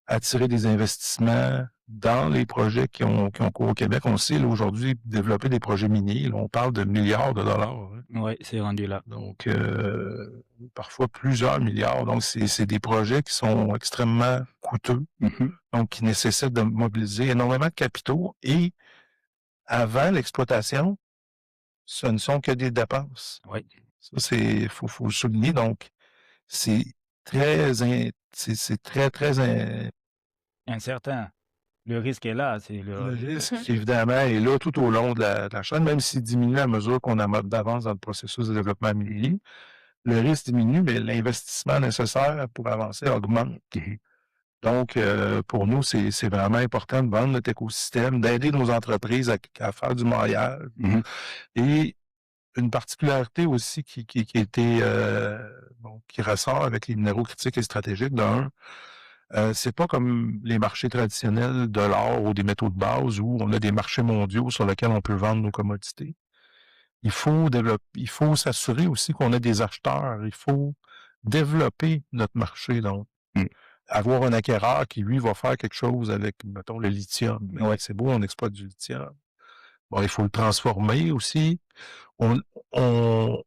attirer des investissements dans les projets qui ont cours au Québec. On sait, là, aujourd'hui, développer des projets miniers, là, on parle de milliards de dollars. Hein. Oui, c'est rendu là. Donc, parfois plusieurs milliards. Donc, c'est des projets qui sont extrêmement coûteux, donc qui nécessitent de mobiliser énormément de capitaux. Et avant l'exploitation, ce ne sont que des dépenses. Oui. Ça, faut le souligner. Donc, c'est très incertain. Le risque est là. Le risque, évidemment, est là tout au long de la chaîne, même s'il diminue à mesure qu'on d'avance dans le processus de développement minier. Le risque diminue, mais l'investissement nécessaire pour avancer augmente. Donc, pour nous, c'est vraiment important de vendre notre écosystème, d'aider nos entreprises à faire du maillage. Et une particularité aussi qui ressort avec les minéraux critiques et stratégiques, c'est pas comme les marchés traditionnels de l'or ou des métaux de base où on a des marchés mondiaux sur lesquels on peut vendre nos commodités. Il faut s'assurer aussi qu'on a des acheteurs. Il faut développer notre marché. Donc, avoir un acquéreur qui, lui, va faire quelque chose avec, mettons, le lithium. Ouais, c'est beau, on exploite du lithium. Bon, il faut le transformer aussi. On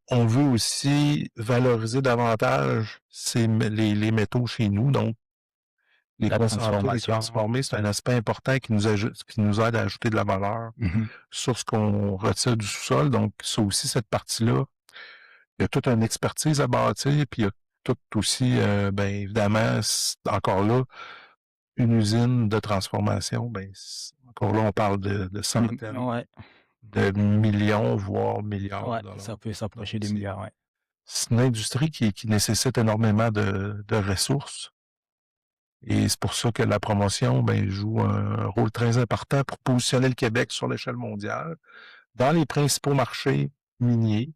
veut aussi valoriser davantage les métaux chez nous. Donc, les transformer, c'est un aspect important qui nous aide à ajouter de la valeur sur ce qu'on retire du sous-sol. Donc, ça aussi, cette partie-là, il y a toute une expertise à bâtir, puis il y a tout aussi, évidemment, encore là, une usine de transformation. Encore là, on parle de centaines de millions, voire milliards de dollars. Ça peut s'approcher des milliards, ouais. C'est une industrie qui nécessite énormément de ressources. Et c'est pour ça que la promotion joue un rôle très important pour positionner le Québec sur l'échelle mondiale dans les principaux marchés miniers.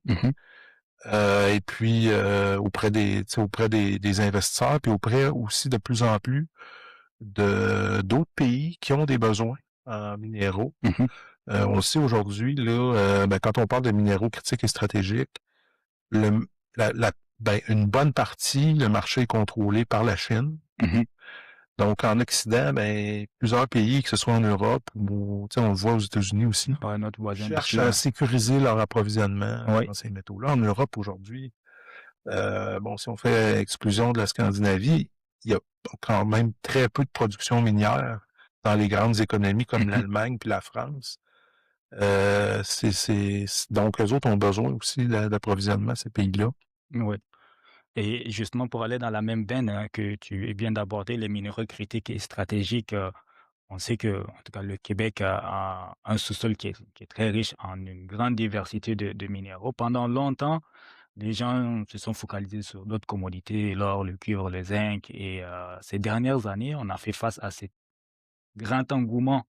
Et puis auprès des investisseurs, puis auprès aussi de plus en plus d'autres pays qui ont des besoins en minéraux. On le sait aujourd'hui, là, quand on parle de minéraux critiques et stratégiques, une bonne partie, le marché est contrôlé par la Chine. Donc, en Occident, plusieurs pays, que ce soit en Europe ou on le voit aux États-Unis aussi, notre voisin cherchent à sécuriser leur approvisionnement dans ces métaux-là. En Europe, aujourd'hui, si on fait exclusion de la Scandinavie, il y a quand même très peu de production minière dans les grandes économies comme l'Allemagne puis la France. Donc, eux autres ont besoin aussi d'approvisionnement, ces pays-là. Oui. Et justement, pour aller dans la même veine que tu viens d'aborder, les minéraux critiques et stratégiques, on sait que, en tout cas, le Québec a un sous-sol qui est très riche en une grande diversité de minéraux. Pendant longtemps, les gens se sont focalisés sur d'autres commodités, l'or, le cuivre, le zinc. Et ces dernières années, on a fait face à ce grand engouement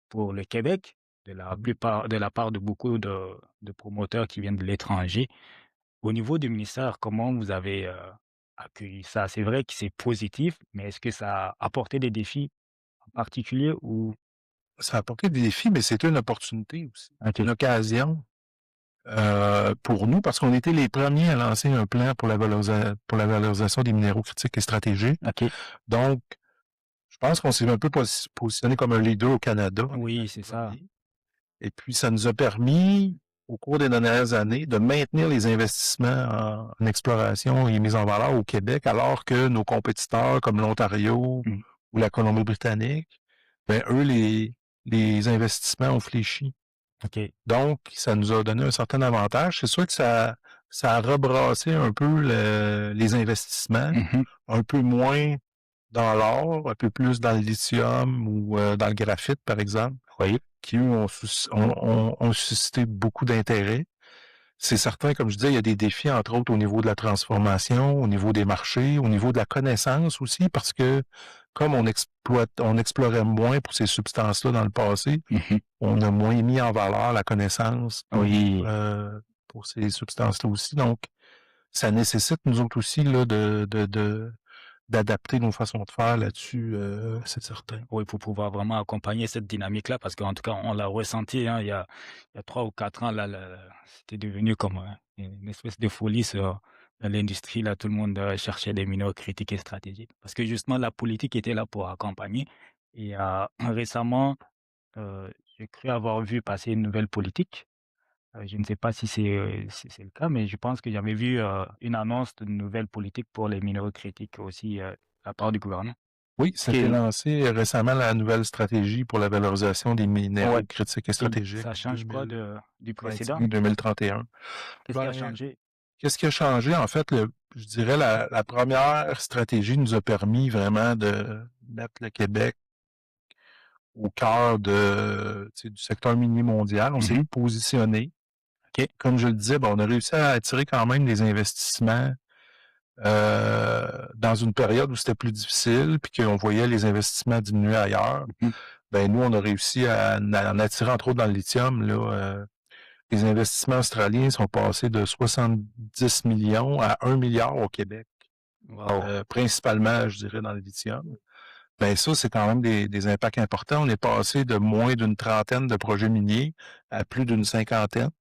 pour le Québec de la part de beaucoup de promoteurs qui viennent de l'étranger. Au niveau du ministère, comment vous avez accueilli ça? C'est vrai que c'est positif, mais est-ce que ça a apporté des défis en particulier ou... Ça a apporté des défis, mais c'était une opportunité aussi. Une occasion pour nous, parce qu'on était les premiers à lancer un plan pour la valorisation des minéraux critiques et stratégiques. Donc, je pense qu'on s'est un peu positionné comme un leader au Canada. Oui, c'est ça. Et puis, ça nous a permis, au cours des dernières années, de maintenir les investissements en exploration et mise en valeur au Québec, alors que nos compétiteurs comme l'Ontario ou la Colombie-Britannique, eux, les investissements ont fléchi. Donc, ça nous a donné un certain avantage. C'est sûr que ça a rebrassé un peu les investissements, un peu moins dans l'or, un peu plus dans le lithium ou dans le graphite, par exemple, qui, eux, ont suscité beaucoup d'intérêt. c'est certain, comme je disais, il y a des défis, entre autres, au niveau de la transformation, au niveau des marchés, au niveau de la connaissance aussi, parce que comme on explorait moins pour ces substances-là dans le passé, Mhm. on a moins mis en valeur la connaissance Oui, pour ces substances-là aussi. Donc, ça nécessite, nous autres aussi, là, d'adapter nos façons de faire là-dessus, c'est certain. oui, pour pouvoir vraiment accompagner cette dynamique-là, parce qu'en tout cas, on l'a ressenti, hein, il y a 3 ou 4 ans, là, c'était devenu comme une espèce de folie dans l'industrie. Là, tout le monde cherchait des mineurs critiques et stratégiques. Parce que justement, la politique était là pour accompagner. Et récemment, j'ai cru avoir vu passer une nouvelle politique. Je ne sais pas si c'est le cas, mais je pense que j'avais vu une annonce d'une nouvelle politique pour les minéraux critiques aussi de la part du gouvernement. Oui, Ce qui c'était est, lancé récemment la nouvelle stratégie pour la valorisation des ouais, minéraux critiques et stratégiques ça change quoi du précédent? 2025-2031. Qu'est-ce qui a Ben, changé? qu'est-ce qui a changé? En fait, je dirais la première stratégie nous a permis vraiment de mettre le Québec au cœur du secteur minier mondial. On s'est Mhm. positionné. OK. Comme je le disais, on a réussi à attirer quand même des investissements dans une période où c'était plus difficile, puis qu'on voyait les investissements diminuer ailleurs. Mhm. Ben nous, on a réussi à en attirer, entre autres dans le lithium. Les investissements australiens sont passés de 70 millions à 1 milliard au Québec, Wow. principalement, je dirais, dans le lithium. Ben ça, c'est quand même des impacts importants. On est passé de moins d'une trentaine de projets miniers à plus d'une cinquantaine.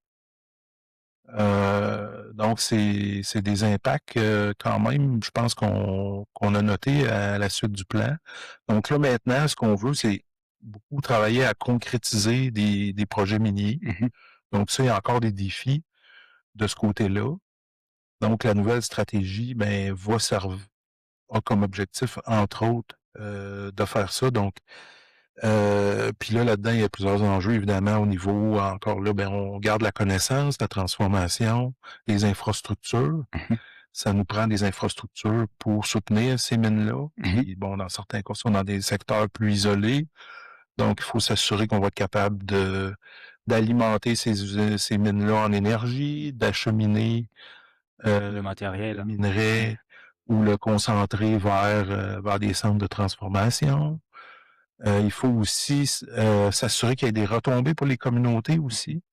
Donc, c'est des impacts quand même, je pense qu'on a noté à la suite du plan. Donc là, maintenant, ce qu'on veut, c'est beaucoup travailler à concrétiser des projets miniers. Mhm. Donc, ça, il y a encore des défis de ce côté-là. Donc, la nouvelle stratégie, ben, a comme objectif, entre autres, de faire ça. Donc, puis là, là-dedans, il y a plusieurs enjeux, évidemment, au niveau, encore là, ben, on garde la connaissance, la transformation, les infrastructures. Mhm. Ça nous prend des infrastructures pour soutenir ces mines-là. Mhm. Puis, bon, dans certains cas, sont dans des secteurs plus isolés. Donc, il faut s'assurer qu'on va être capable d'alimenter ces mines-là en énergie, d'acheminer Le le matériel. Ouais. minerai ou le concentrer vers des centres de transformation. Il faut aussi s'assurer qu'il y ait des retombées pour les communautés aussi.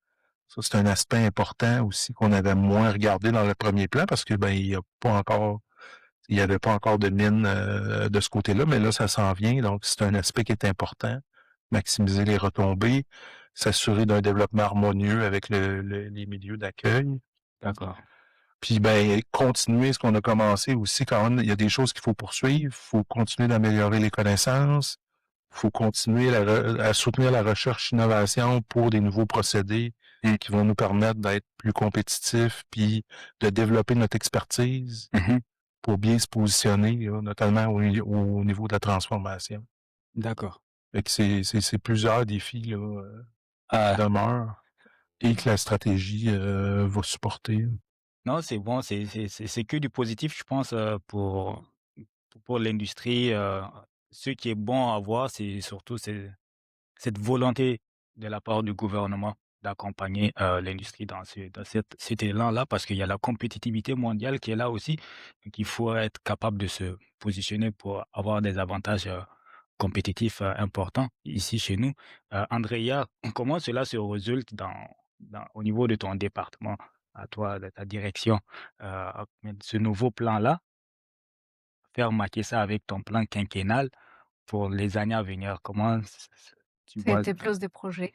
Ça, c'est un aspect important aussi qu'on avait moins regardé dans le premier plan parce que ben il y avait pas encore de mine de ce côté-là, mais là, ça s'en vient. Donc, c'est un aspect qui est important. Maximiser les retombées, s'assurer d'un développement harmonieux avec les milieux d'accueil. D'accord. Puis ben continuer ce qu'on a commencé aussi quand même. Il y a des choses qu'il faut poursuivre. Il faut continuer d'améliorer les connaissances. Il faut continuer à soutenir la recherche-innovation pour des nouveaux procédés Mm. qui vont nous permettre d'être plus compétitifs, puis de développer notre expertise Mhm. pour bien se positionner, là, notamment au niveau de la transformation. D'accord. Fait que c'est plusieurs défis là, qui Ah, demeurent et que la stratégie va supporter. non, c'est bon, c'est que du positif, je pense, pour l'industrie. Ce qui est bon à voir, c'est surtout cette volonté de la part du gouvernement d'accompagner l'industrie dans cet élan-là, parce qu'il y a la compétitivité mondiale qui est là aussi. Donc, il faut être capable de se positionner pour avoir des avantages compétitifs importants ici chez nous. Andrea, comment cela se résulte au niveau de ton département, à toi, de ta direction, ce nouveau plan-là, faire matcher ça avec ton plan quinquennal pour les années à venir? Comment tu vois C'était plus des projets.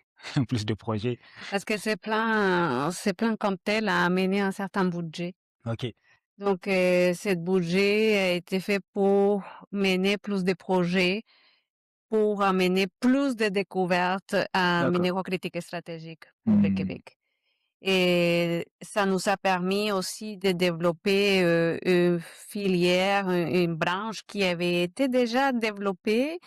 plus de projets? Parce que ces plans comme tel a amené un certain budget. OK, Donc, ce budget a été fait pour mener plus de projets, pour amener plus de découvertes en d'accord. minéraux critiques et stratégiques pour le Mmh. Québec. Et ça nous a permis aussi de développer une filière, une branche qui avait été déjà développée,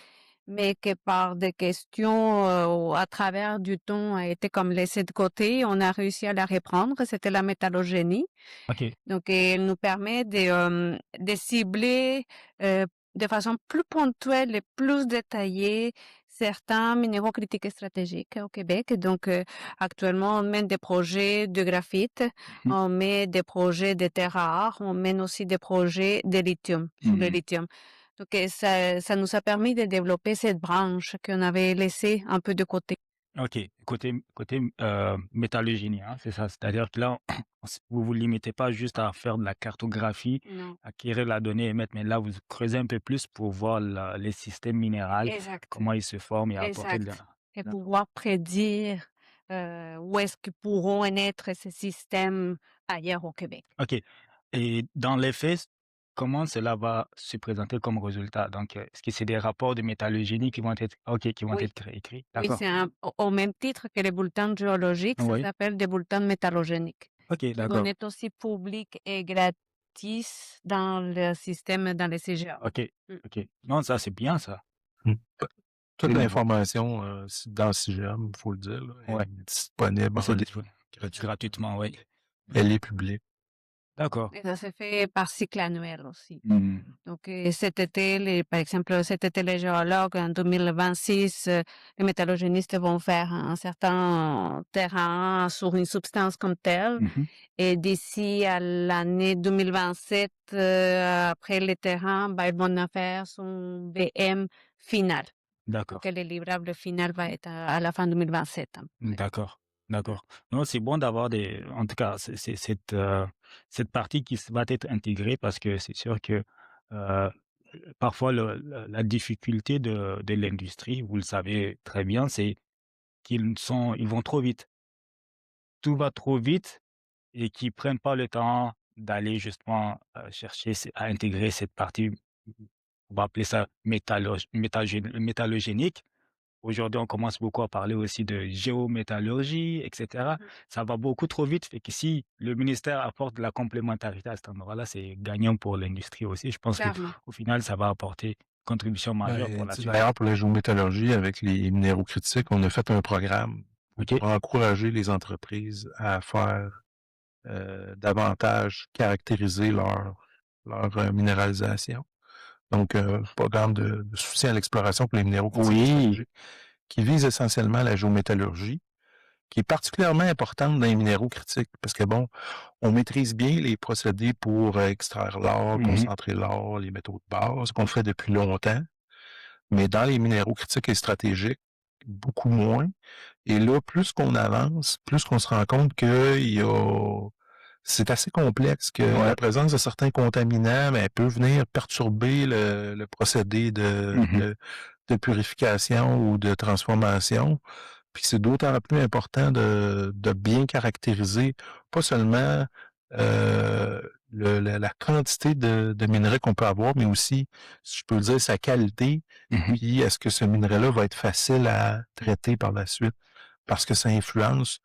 mais que par des questions à travers du temps a été comme laissée de côté. On a réussi à la reprendre. C'était la métallogénie. OK. Donc, elle nous permet de cibler de façon plus ponctuelle et plus détaillée certains minéraux critiques et stratégiques au Québec. Donc, actuellement, on mène des projets de graphite, Mmh. on met des projets de terres rares, on mène aussi des projets de lithium, sur le Mmh. lithium. Donc, ça nous a permis de développer cette branche qu'on avait laissée un peu de côté. OK, côté métallogénie, hein, c'est ça? C'est-à-dire que là, vous vous limitez pas juste à faire de la cartographie, Non, acquérir la donnée, émettre, mais là, vous creusez un peu plus pour voir la les systèmes minéraux, exact, comment ils se forment et apporter de la exact. Et d'ac pouvoir prédire où est-ce que pourront naître ces systèmes ailleurs au Québec. OK, et dans les faits, comment cela va se présenter comme résultat? Donc, est-ce que c'est des rapports de métallogénie qui vont être OK, qui vont Oui. être écrits? Oui, D'accord. c'est au même titre que les bulletins géologiques, ça Oui. s'appelle des bulletins métallogéniques, OK, qui vont d'accord. être aussi publics et gratis dans le système, dans les CGA. OK, Mmh. OK. Non, ça, c'est bien ça. Mmh. Toute C'est nouveau. l'information dans CIGEM, il faut le dire, là, est Ouais, disponible c'est en disponible gratuitement. gratuitement, oui. Elle est publique. D'accord. Et ça se fait par cycle annuel aussi. Mmh. Donc, cet été, par exemple, cet été, les géologues, en 2026, les métallogénistes vont faire un certain terrain sur une substance comme telle. Mmh. Et d'ici à l'année 2027, après le terrain, bah, ils vont en faire son VM final. Donc, D'accord, le livrable final va être à la fin 2027. Hein. Ouais. d'accord, Mm. d'accord. Non, c'est bon d'avoir des en tout cas, c'est cette partie qui va être intégrée parce que c'est sûr que, heu, parfois la difficulté de l'industrie, vous le savez très bien, c'est ils vont trop vite. Tout va trop vite et qu'ils prennent pas le temps d'aller justement, chercher à intégrer cette partie, on va appeler ça métallogénique. Aujourd'hui, on commence beaucoup à parler aussi de géométallurgie, et cetera. Mhm. Ça va beaucoup trop vite, fait que si le ministère apporte de la complémentarité à cet endroit-là, c'est gagnant pour l'industrie aussi. Je pense Clairement. qu'au final, ça va apporter une contribution majeure pour Ben, la tu sais, suite. d'ailleurs, pour la géométallurgie, avec les minéraux critiques, on a fait un programme OK? pour encourager les entreprises à faire davantage caractériser leur minéralisation. Donc, programme de soutien à l'exploration pour les minéraux critiques et Oui. stratégiques, qui vise essentiellement la géométallurgie, qui est particulièrement importante dans les minéraux critiques, parce que bon, on maîtrise bien les procédés pour extraire l'or, Mmh. concentrer l'or, les métaux de base, qu'on fait depuis longtemps, mais dans les minéraux critiques et stratégiques, beaucoup moins. Et là, plus qu'on avance, plus qu'on se rend compte c'est assez complexe, que Ouais. la présence de certains contaminants, ben, peut venir perturber le procédé Mmh. de purification ou de transformation. Puis c'est d'autant plus important de bien caractériser, pas seulement la quantité de minerais qu'on peut avoir, mais aussi, si je peux le dire, sa qualité. Mmh. Puis est-ce que ce minerai-là va être facile à traiter par la suite? Parce que ça influence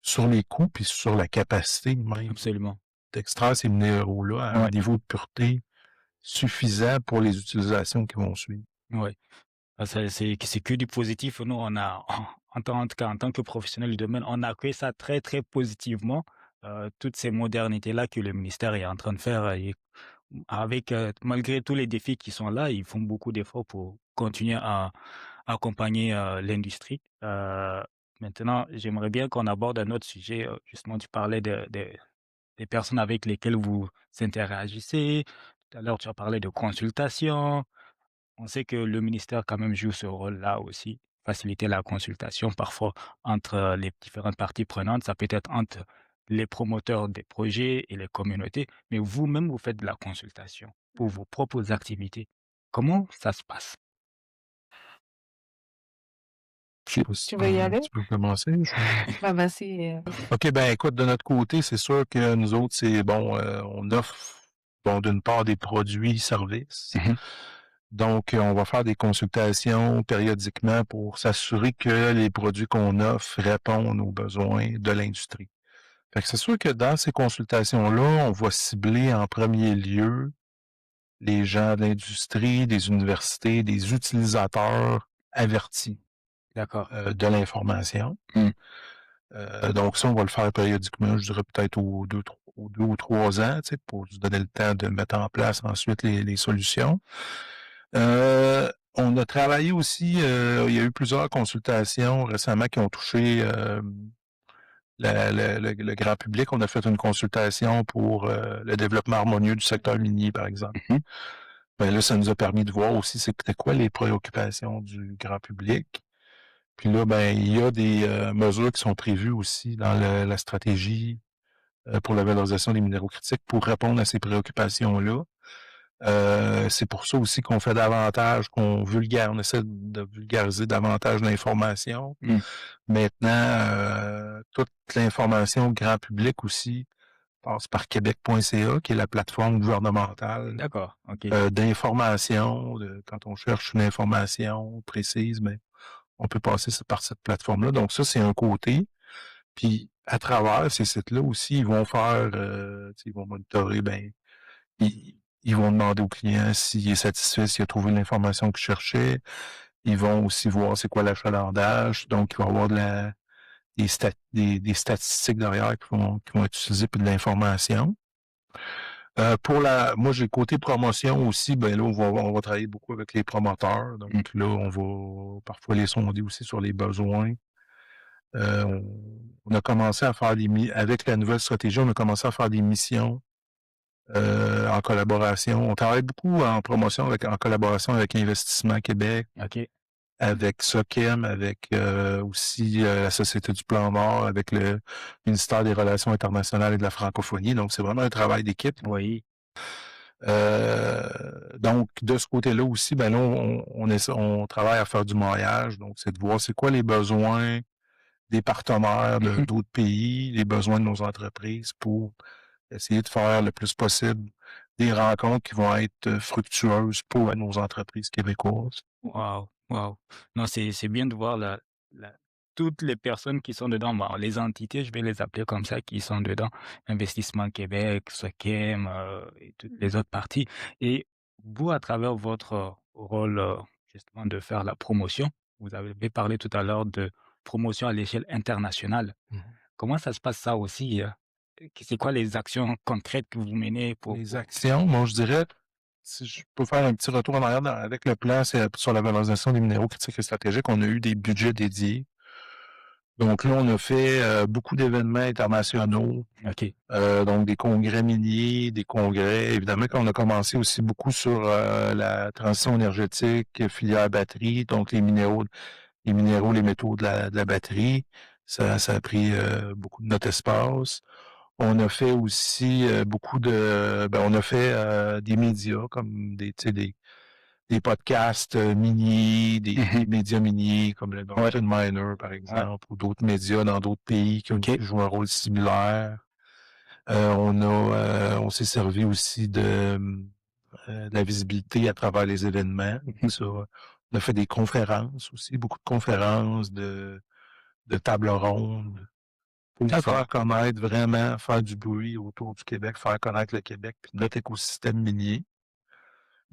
sur les coûts puis sur la capacité même Absolument. d'extraire ces minéraux-là à un Ouais, niveau de pureté suffisant pour les utilisations qui vont suivre. ouais. Ah, c'est que du positif. Nous, on a en tout cas, en tant que professionnel du domaine, on accueille ça très, très positivement, toutes ces modernités-là que le ministère est en train de faire, et avec, malgré tous les défis qui sont là, ils font beaucoup d'efforts pour continuer à accompagner, l'industrie. Maintenant, j'aimerais bien qu'on aborde un autre sujet, justement, tu parlais des personnes avec lesquelles vous interagissez. Tout à l'heure, tu as parlé de consultation. On sait que le ministère quand même joue ce rôle-là aussi, faciliter la consultation parfois entre les différentes parties prenantes. Ça peut être entre les promoteurs des projets et les communautés, mais vous-même, vous faites de la consultation pour Mhm. vos propres activités. Comment ça se passe? Je sais pas si Tu veux y aller? tu peux commencer. Bah, vas-y. OK, ben écoute, de notre côté, c'est sûr que nous autres, c'est bon, on offre, bon, d'une part des produits, services. Mhm. Donc, on va faire des consultations périodiquement pour s'assurer que les produits qu'on offre répondent aux besoins de l'industrie. Fait que c'est sûr que dans ces consultations-là, on va cibler en premier lieu les gens de l'industrie, des universités, des utilisateurs avertis D'accord. de l'information. Mm. Donc ça, on va le faire périodiquement, je dirais peut-être aux aux 2 ou 3 ans, tu sais, pour se donner le temps de mettre en place ensuite les solutions. On a travaillé aussi, il y a eu plusieurs consultations récemment qui ont touché, le grand public. On a fait une consultation pour, le développement harmonieux du secteur minier, par exemple. Mmh. Ben là, ça nous a permis de voir aussi c'était quoi les préoccupations du grand public. Puis là, ben, il y a des, mesures qui sont prévues aussi dans la stratégie, pour la valorisation des minéraux critiques pour répondre à ces préoccupations-là. C'est pour ça aussi qu'on fait davantage, on essaie de vulgariser davantage l'information. Mmh. Maintenant, toute l'information grand public aussi passe par québec.ca, qui est la plateforme gouvernementale D'accord, OK. d'information. Quand on cherche une information précise, mais on peut passer par cette plateforme-là. Donc ça, c'est un côté. Puis à travers ces sites-là aussi, ils vont faire, ils vont monitorer, ben, ils vont demander au client s'il est satisfait, s'il a trouvé l'information qu'il cherchait. Ils vont aussi voir c'est quoi l'achalandage. Donc, il va y avoir des statistiques derrière qui vont être utilisées pour de l'information. Moi, j'ai le côté promotion aussi. Ben là, on va travailler beaucoup avec les promoteurs. Donc Mmh. là, on va parfois les sonder aussi sur les besoins. On on a commencé à faire avec la nouvelle stratégie, on a commencé à faire des missions en collaboration. On travaille beaucoup en promotion en collaboration avec Investissement Québec, OK. avec SOCEM, avec aussi la Société du Plan Nord, avec le ministère des Relations internationales et de la francophonie. Donc, c'est vraiment un travail d'équipe. Oui. Donc, de ce côté-là aussi, ben là, on travaille à faire du maillage. Donc, c'est de voir c'est quoi les besoins des partenaires Mmh. d'autres pays, les besoins de nos entreprises pour essayer de faire le plus possible des rencontres qui vont être fructueuses pour nos entreprises québécoises. Waouh, waouh. Non, c'est bien de voir la toutes les personnes qui sont dedans, bon, les entités, je vais les appeler comme ça, qui sont dedans, Investissement Québec, SOCEM, et toutes les autres parties. Et vous, à travers votre rôle, justement de faire la promotion, vous avez parlé tout à l'heure de promotion à l'échelle internationale. Mhm. Comment ça se passe ça aussi, c'est quoi les actions concrètes que vous menez Les pour actions, moi, je dirais, si je peux faire un petit retour en arrière avec le plan, c'est sur la valorisation des minéraux critiques et stratégiques, on a eu des budgets dédiés. Donc là, on a fait beaucoup d'événements internationaux, OK. donc des congrès miniers, des congrès. Évidemment, qu'on a commencé aussi beaucoup sur la transition énergétique, filière batterie, donc les métaux de la batterie. Ça a pris beaucoup de notre espace. On a fait aussi on a fait des médias comme tu sais, des podcasts miniers, des Mmh. médias miniers comme le Ouais, Mountain Miner, par ouais. exemple, ou d'autres médias dans d'autres pays OK. qui jouent un rôle similaire. On s'est servi aussi de la visibilité à travers les événements. Mmh. Ça, on a fait des conférences aussi, beaucoup de conférences, de tables rondes, pour D'accord. faire connaître vraiment, faire du bruit autour du Québec, faire connaître le Québec puis notre écosystème minier.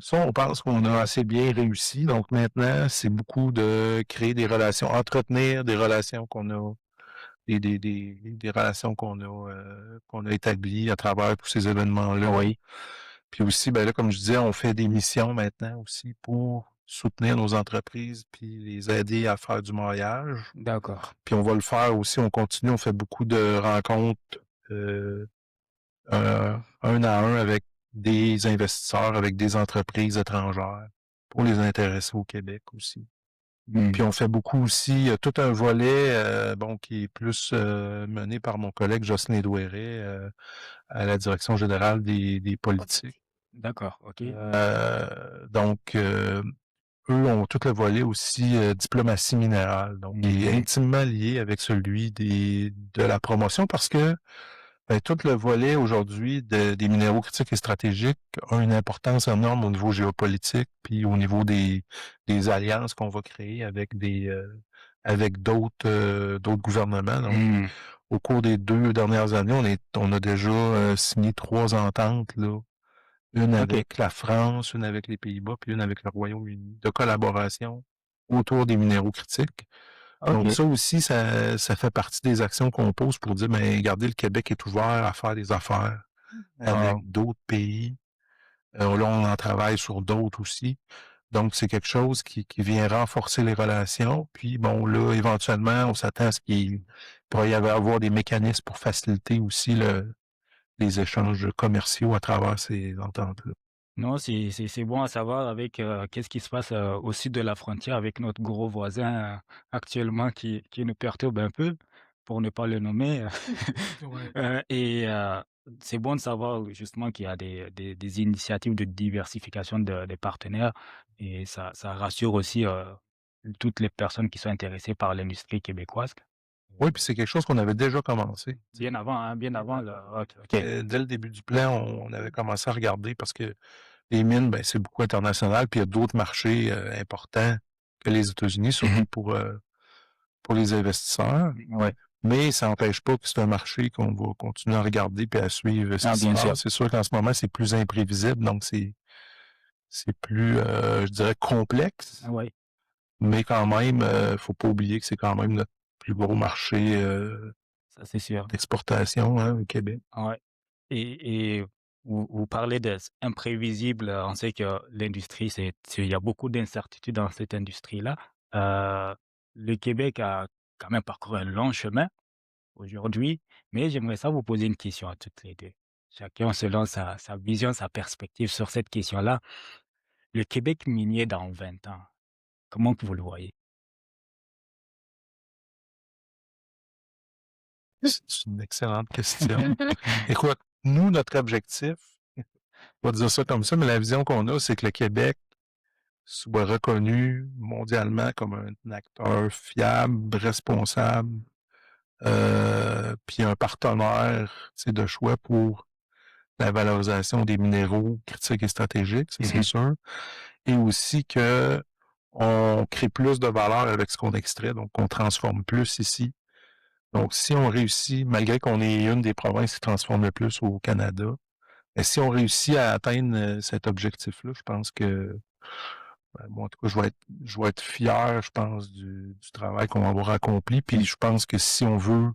Ça, on pense qu'on a assez bien réussi. Donc maintenant, c'est beaucoup de créer des relations, entretenir des relations qu'on a, des relations qu'on a établies à travers tous ces événements-là. Oui, Puis aussi, ben là, comme je disais, on fait des missions maintenant aussi pour soutenir nos entreprises puis les aider à faire du maillage. d'accord. Puis on va le faire aussi, on continue, on fait beaucoup de rencontres euh, un à un avec des investisseurs, avec des entreprises étrangères pour les intéresser au Québec aussi. Mmh. Puis on fait beaucoup aussi, il y a tout un volet qui est plus mené par mon collègue Jocelyn Douéret à la direction générale des politiques. D'accord, OK. Eux ont tout le volet aussi diplomatie minérale, donc qui est Mmh. intimement lié avec celui de la promotion parce que tout le volet aujourd'hui des minéraux critiques et stratégiques a une importance énorme au niveau géopolitique, puis au niveau des alliances qu'on va créer avec d'autres gouvernements. Donc, Mmh. au cours des 2 dernières années, on a déjà signé 3 ententes, là. Une OK. avec la France, une avec les Pays-Bas, puis une avec le Royaume-Uni, de collaboration autour des minéraux critiques. Donc OK. ça aussi, ça fait partie des actions qu'on pose pour dire, ben, regardez, le Québec est ouvert à faire des affaires avec Wow. d'autres pays. Là, on en travaille sur d'autres aussi. Donc, c'est quelque chose qui vient renforcer les relations. Puis, bon, là, éventuellement, on s'attend à ce qu'il pourrait y avoir des mécanismes pour faciliter aussi les échanges commerciaux à travers ces ententes-là. Non, c'est bon à savoir avec, qu'est-ce qui se passe, au sud de la frontière avec notre gros voisin, actuellement qui nous perturbe un peu, pour ne pas le nommer, Ouais. et c'est bon de savoir justement qu'il y a des initiatives de diversification des partenaires et ça rassure aussi, toutes les personnes qui sont intéressées par l'industrie québécoise. Oui, puis c'est quelque chose qu'on avait déjà commencé. Tu sais. Bien avant, hein, bien Bien avant le avant. OK, OK. Dès le début du plan, on avait commencé à regarder parce que les mines, ben, c'est beaucoup international, puis il y a d'autres marchés importants que les États-Unis, surtout Mmh. pour les investisseurs. Ouais. Mais ça n'empêche pas que c'est un marché qu'on va continuer à regarder puis à suivre ce Ah, qui se bien sûr. passe. C'est sûr qu'en ce moment, c'est plus imprévisible, donc c'est plus, je dirais, complexe. Ah ouais, Mais quand même, faut pas oublier que c'est quand même notre plus gros marché ça c'est sûr. d'exportation, hein, au Québec. Ouais. Et vous parlez de imprévisible, on sait que l'industrie, il y a beaucoup d'incertitudes dans cette industrie-là. Le Québec a quand même parcouru un long chemin aujourd'hui, mais j'aimerais ça vous poser une question à toutes les 2. Chacun selon sa vision, sa perspective sur cette question-là. Le Québec minier dans 20 ans, comment que vous le voyez? C'est une excellente question. Écoute, nous, notre objectif, on va dire ça comme ça, mais la vision qu'on a, c'est que le Québec soit reconnu mondialement comme un acteur fiable, responsable, puis un partenaire, tu sais, de choix pour la valorisation des minéraux critiques et stratégiques, ça c'est Mmh. sûr. Et aussi que on crée plus de valeur avec ce qu'on extrait, donc on transforme plus ici. Donc, si on réussit, malgré qu'on est une des provinces qui transforme le plus au Canada, mais si on réussit à atteindre cet objectif-là, je pense que moi, en tout cas, je vais être fier, je pense, du travail qu'on va avoir accompli. Puis je pense que si on veut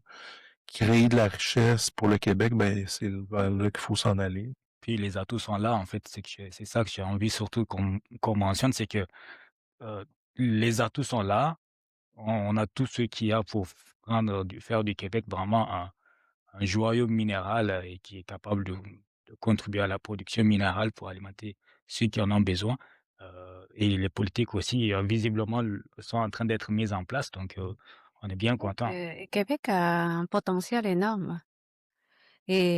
créer de la richesse pour le Québec, ben c'est vers là qu'il faut s'en aller. Puis les atouts sont là, en fait, c'est ça que j'ai envie surtout qu'on mentionne, c'est que, heu, les atouts sont là. On a tout ce qu'il y a pour faire du Québec vraiment un joyau minéral, et qui est capable de contribuer à la production minérale pour alimenter ceux qui en ont besoin. Et les politiques aussi, visiblement, sont en train d'être mises en place, donc on est bien content. Québec a un potentiel énorme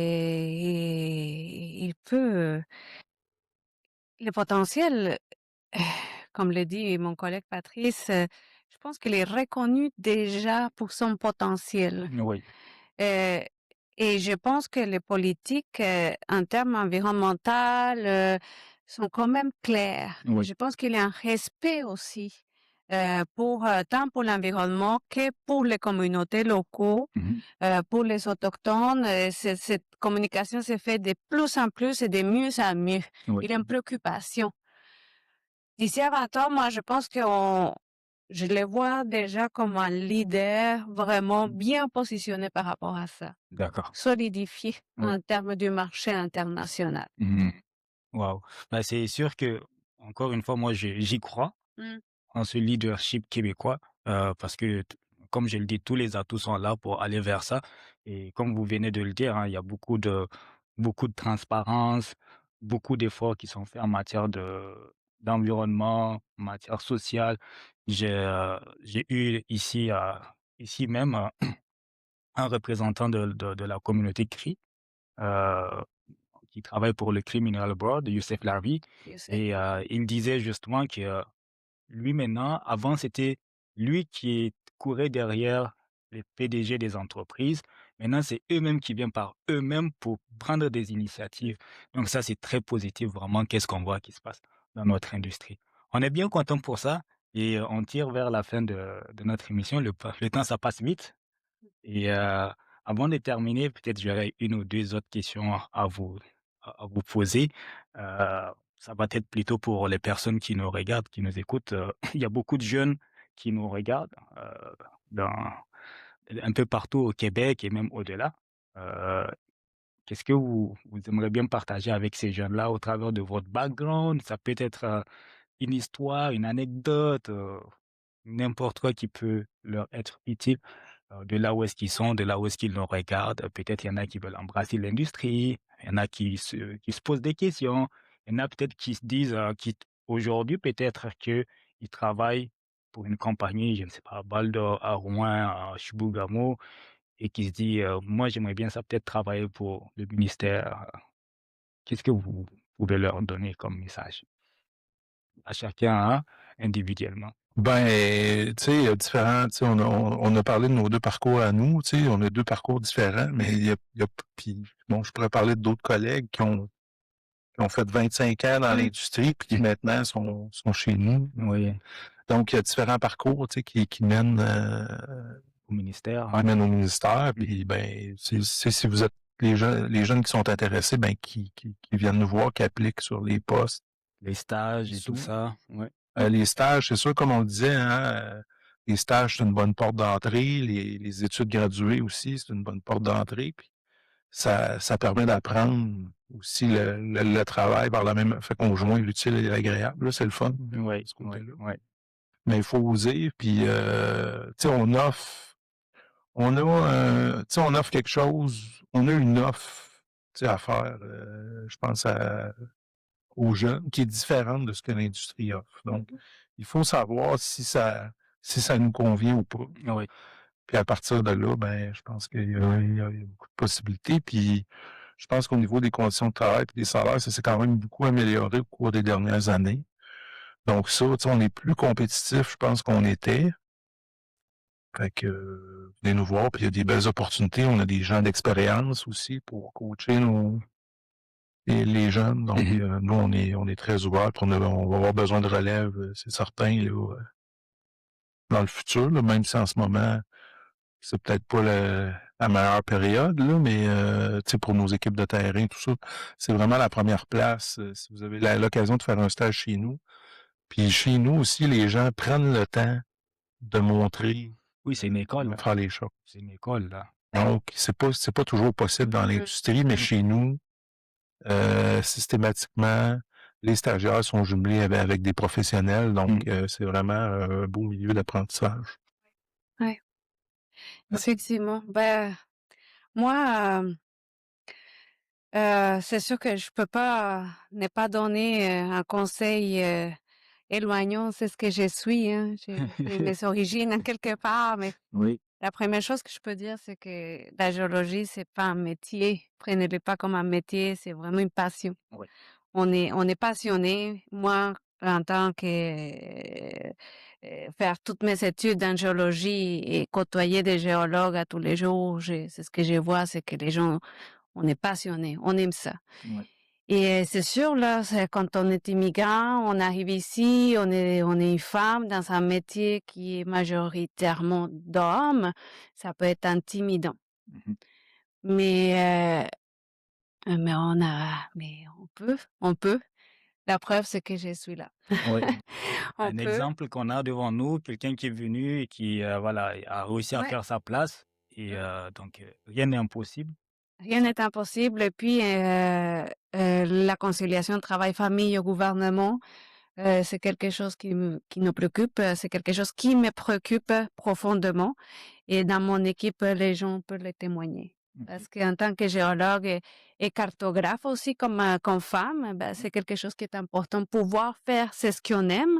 et il peut le potentiel, euh, comme le dit mon collègue Patrice, je pense qu'il est reconnu déjà pour son potentiel. Oui, Heu et je pense que les politiques, en termes environnemental, sont quand même claires. oui. Je pense qu'il y a un respect aussi, pour, tant pour l'environnement que pour les communautés locaux, Mmh. pour les autochtones. Cette communication se fait de plus en plus et de mieux en mieux. Oui. Il y a une préoccupation. D'ici à 20 ans, moi, je pense qu'on je les vois déjà comme un leader vraiment bien positionné par rapport à ça. D'accord. Solidifié Oui. en termes du marché international. Mmh. Waouh! Bah, c'est sûr que encore une fois, moi, j'y crois Mmh. en ce leadership québécois, parce que comme je le dis, tous les atouts sont là pour aller vers ça. Et comme vous venez de le dire, hein, il y a beaucoup de transparence, beaucoup d'efforts qui sont faits en matière d'environnement, en matière sociale. J'ai eu ici même, un représentant de la communauté CRI, heu, qui travaille pour le Criminal Board, Youssef Larbi. Je sais. Et il disait justement que lui maintenant, avant c'était lui qui courait derrière les PDG des entreprises. Maintenant, c'est eux-mêmes qui viennent par eux-mêmes pour prendre des initiatives. Donc ça, c'est très positif vraiment. Qu'est-ce qu'on voit qui se passe dans notre industrie. On est bien content pour ça et on tire vers la fin de notre émission. Le temps, ça passe vite. Et avant de terminer, peut-être j'aurais une ou 2 autres questions à vous poser. Ça va être plutôt pour les personnes qui nous regardent, qui nous écoutent. Il y a beaucoup de jeunes qui nous regardent dans, un peu partout au Québec et même au-delà, euh, qu'est-ce que vous aimeriez bien partager avec ces jeunes-là au travers de votre background? Ça peut être une histoire, une anecdote, n'importe quoi qui peut leur être utile, de là où est-ce qu'ils sont, de là où est-ce qu'ils nous regardent. Peut-être il y en a qui veulent embrasser l'industrie, il y en a qui se posent des questions, il y en a peut-être qui se disent, aujourd'hui peut-être qu'ils travaillent pour une compagnie, je ne sais pas, Baldor à Rouen, à Chibougamau, et qui se dit, «Moi j'aimerais bien ça peut-être travailler pour le ministère». Qu'est-ce que vous pouvez leur donner comme message? À chacun, hein, individuellement. Ben, tu sais, il y a différents, tu sais, on a parlé de nos 2 parcours à nous, tu sais, on a 2 parcours différents, mais il y a puis bon, je pourrais parler d'autres collègues qui ont fait 25 ans dans l'industrie puis qui maintenant sont chez nous. Oui, Donc il y a différents parcours, tu sais, qui mènent, au ministère, qui mènent au ministère. Puis ben, si vous êtes les jeunes qui sont intéressés, ben qui viennent nous voir, qui appliquent sur les postes les stages et tout sous. ça, ouais. Les stages, c'est sûr, comme on le disait, hein, les stages, c'est une bonne porte d'entrée. Les études graduées aussi, c'est une bonne porte d'entrée. Puis ça permet d'apprendre aussi le travail par la même, fait qu'on joint l'utile et l'agréable. Là, c'est le fun, de Oui, ce oui, côté-là. oui. Mais il faut oser, puis tu sais, on offre quelque chose, on a une offre, tu sais, à faire, je pense aux jeunes, qui est différente de ce que l'industrie offre. Donc, il faut savoir si ça nous convient ou pas. Oui. Puis à partir de là, ben, je pense qu'il y a beaucoup de possibilités. Puis je pense qu'au niveau des conditions de travail et des salaires, ça s'est quand même beaucoup amélioré au cours des dernières années. Donc ça, tu sais, on est plus compétitif, je pense qu'on était. Fait que venez nous voir, puis il y a des belles opportunités. On a des gens d'expérience aussi pour coacher les jeunes. Donc nous, on est très ouverts, puis on va avoir besoin de relève, c'est certain, là, dans le futur, là, même si en ce moment, c'est peut-être pas la meilleure période, là, mais tu sais, pour nos équipes de terrain, tout ça, c'est vraiment la première place. Si vous avez l'occasion de faire un stage chez nous. Puis chez nous aussi, les gens prennent le temps de montrer Oui, c'est une école, comment là. faire les choses. C'est une école, là. Donc, c'est pas toujours possible dans l'industrie, mais chez nous, systématiquement, les stagiaires sont jumelés avec des professionnels, donc c'est vraiment un beau milieu d'apprentissage. Ouais, effectivement. Ben, moi, c'est sûr que je peux pas ne pas donner un conseil éloignant, c'est ce que je suis, hein. J'ai mes origines en quelque part, mais Oui. la première chose que je peux dire, c'est que la géologie, c'est pas un métier. Prenez-le pas comme un métier, c'est vraiment une passion. Oui. On est passionné. Moi, en tant que faire toutes mes études en géologie et côtoyer des géologues à tous les jours, c'est ce que je vois, c'est que les gens, on est passionnés, on aime ça. Oui. Et c'est sûr, là, quand on est immigrant, on arrive ici, on est une femme dans un métier qui est majoritairement d'hommes, ça peut être intimidant. Mhm. Mais, mais on peut. La preuve, c'est que je suis là. Oui. On Un peut. exemple qu'on a devant nous, quelqu'un qui est venu et qui, voilà, a réussi à Ouais. faire sa place. Et donc, rien n'est impossible. Rien n'est impossible. Et puis, la conciliation travail-famille au gouvernement, c'est quelque chose qui nous préoccupe, c'est quelque chose qui me préoccupe profondément. Et dans mon équipe, les gens peuvent le témoigner. Parce qu'en tant que géologue et cartographe aussi comme femme, ben, c'est quelque chose qui est important. Pouvoir faire c'est ce qu'on aime,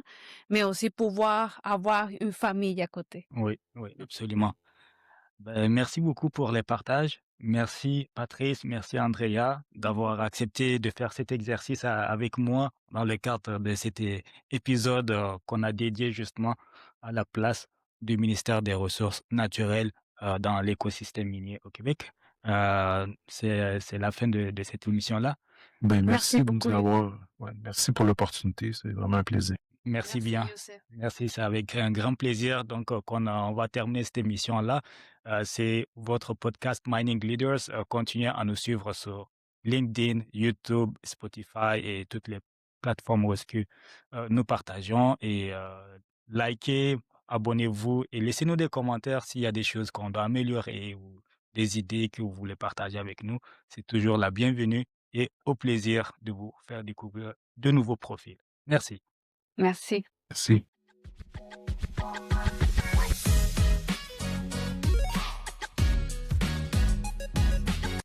mais aussi pouvoir avoir une famille à côté. Oui, oui, absolument. Ben, merci beaucoup pour les partages. Merci Patrice, merci Andrea d'avoir accepté de faire cet exercice avec moi dans le cadre de cet épisode qu'on a dédié justement à la place du ministère des Ressources naturelles dans l'écosystème minier au Québec. C'est la fin de cette émission-là. Ben, Merci merci de beaucoup, nous avoir, ouais, merci pour l'opportunité, c'est vraiment un plaisir. Merci Merci, bien. Youssef. Merci, c'est avec un grand plaisir donc on va terminer cette émission-là. C'est votre podcast Mining Leaders. Continuez à nous suivre sur LinkedIn, YouTube, Spotify et toutes les plateformes où est-ce que nous partageons et likez, abonnez-vous et laissez-nous des commentaires s'il y a des choses qu'on doit améliorer ou des idées que vous voulez partager avec nous. C'est toujours la bienvenue et au plaisir de vous faire découvrir de nouveaux profils. Merci. Merci. Merci.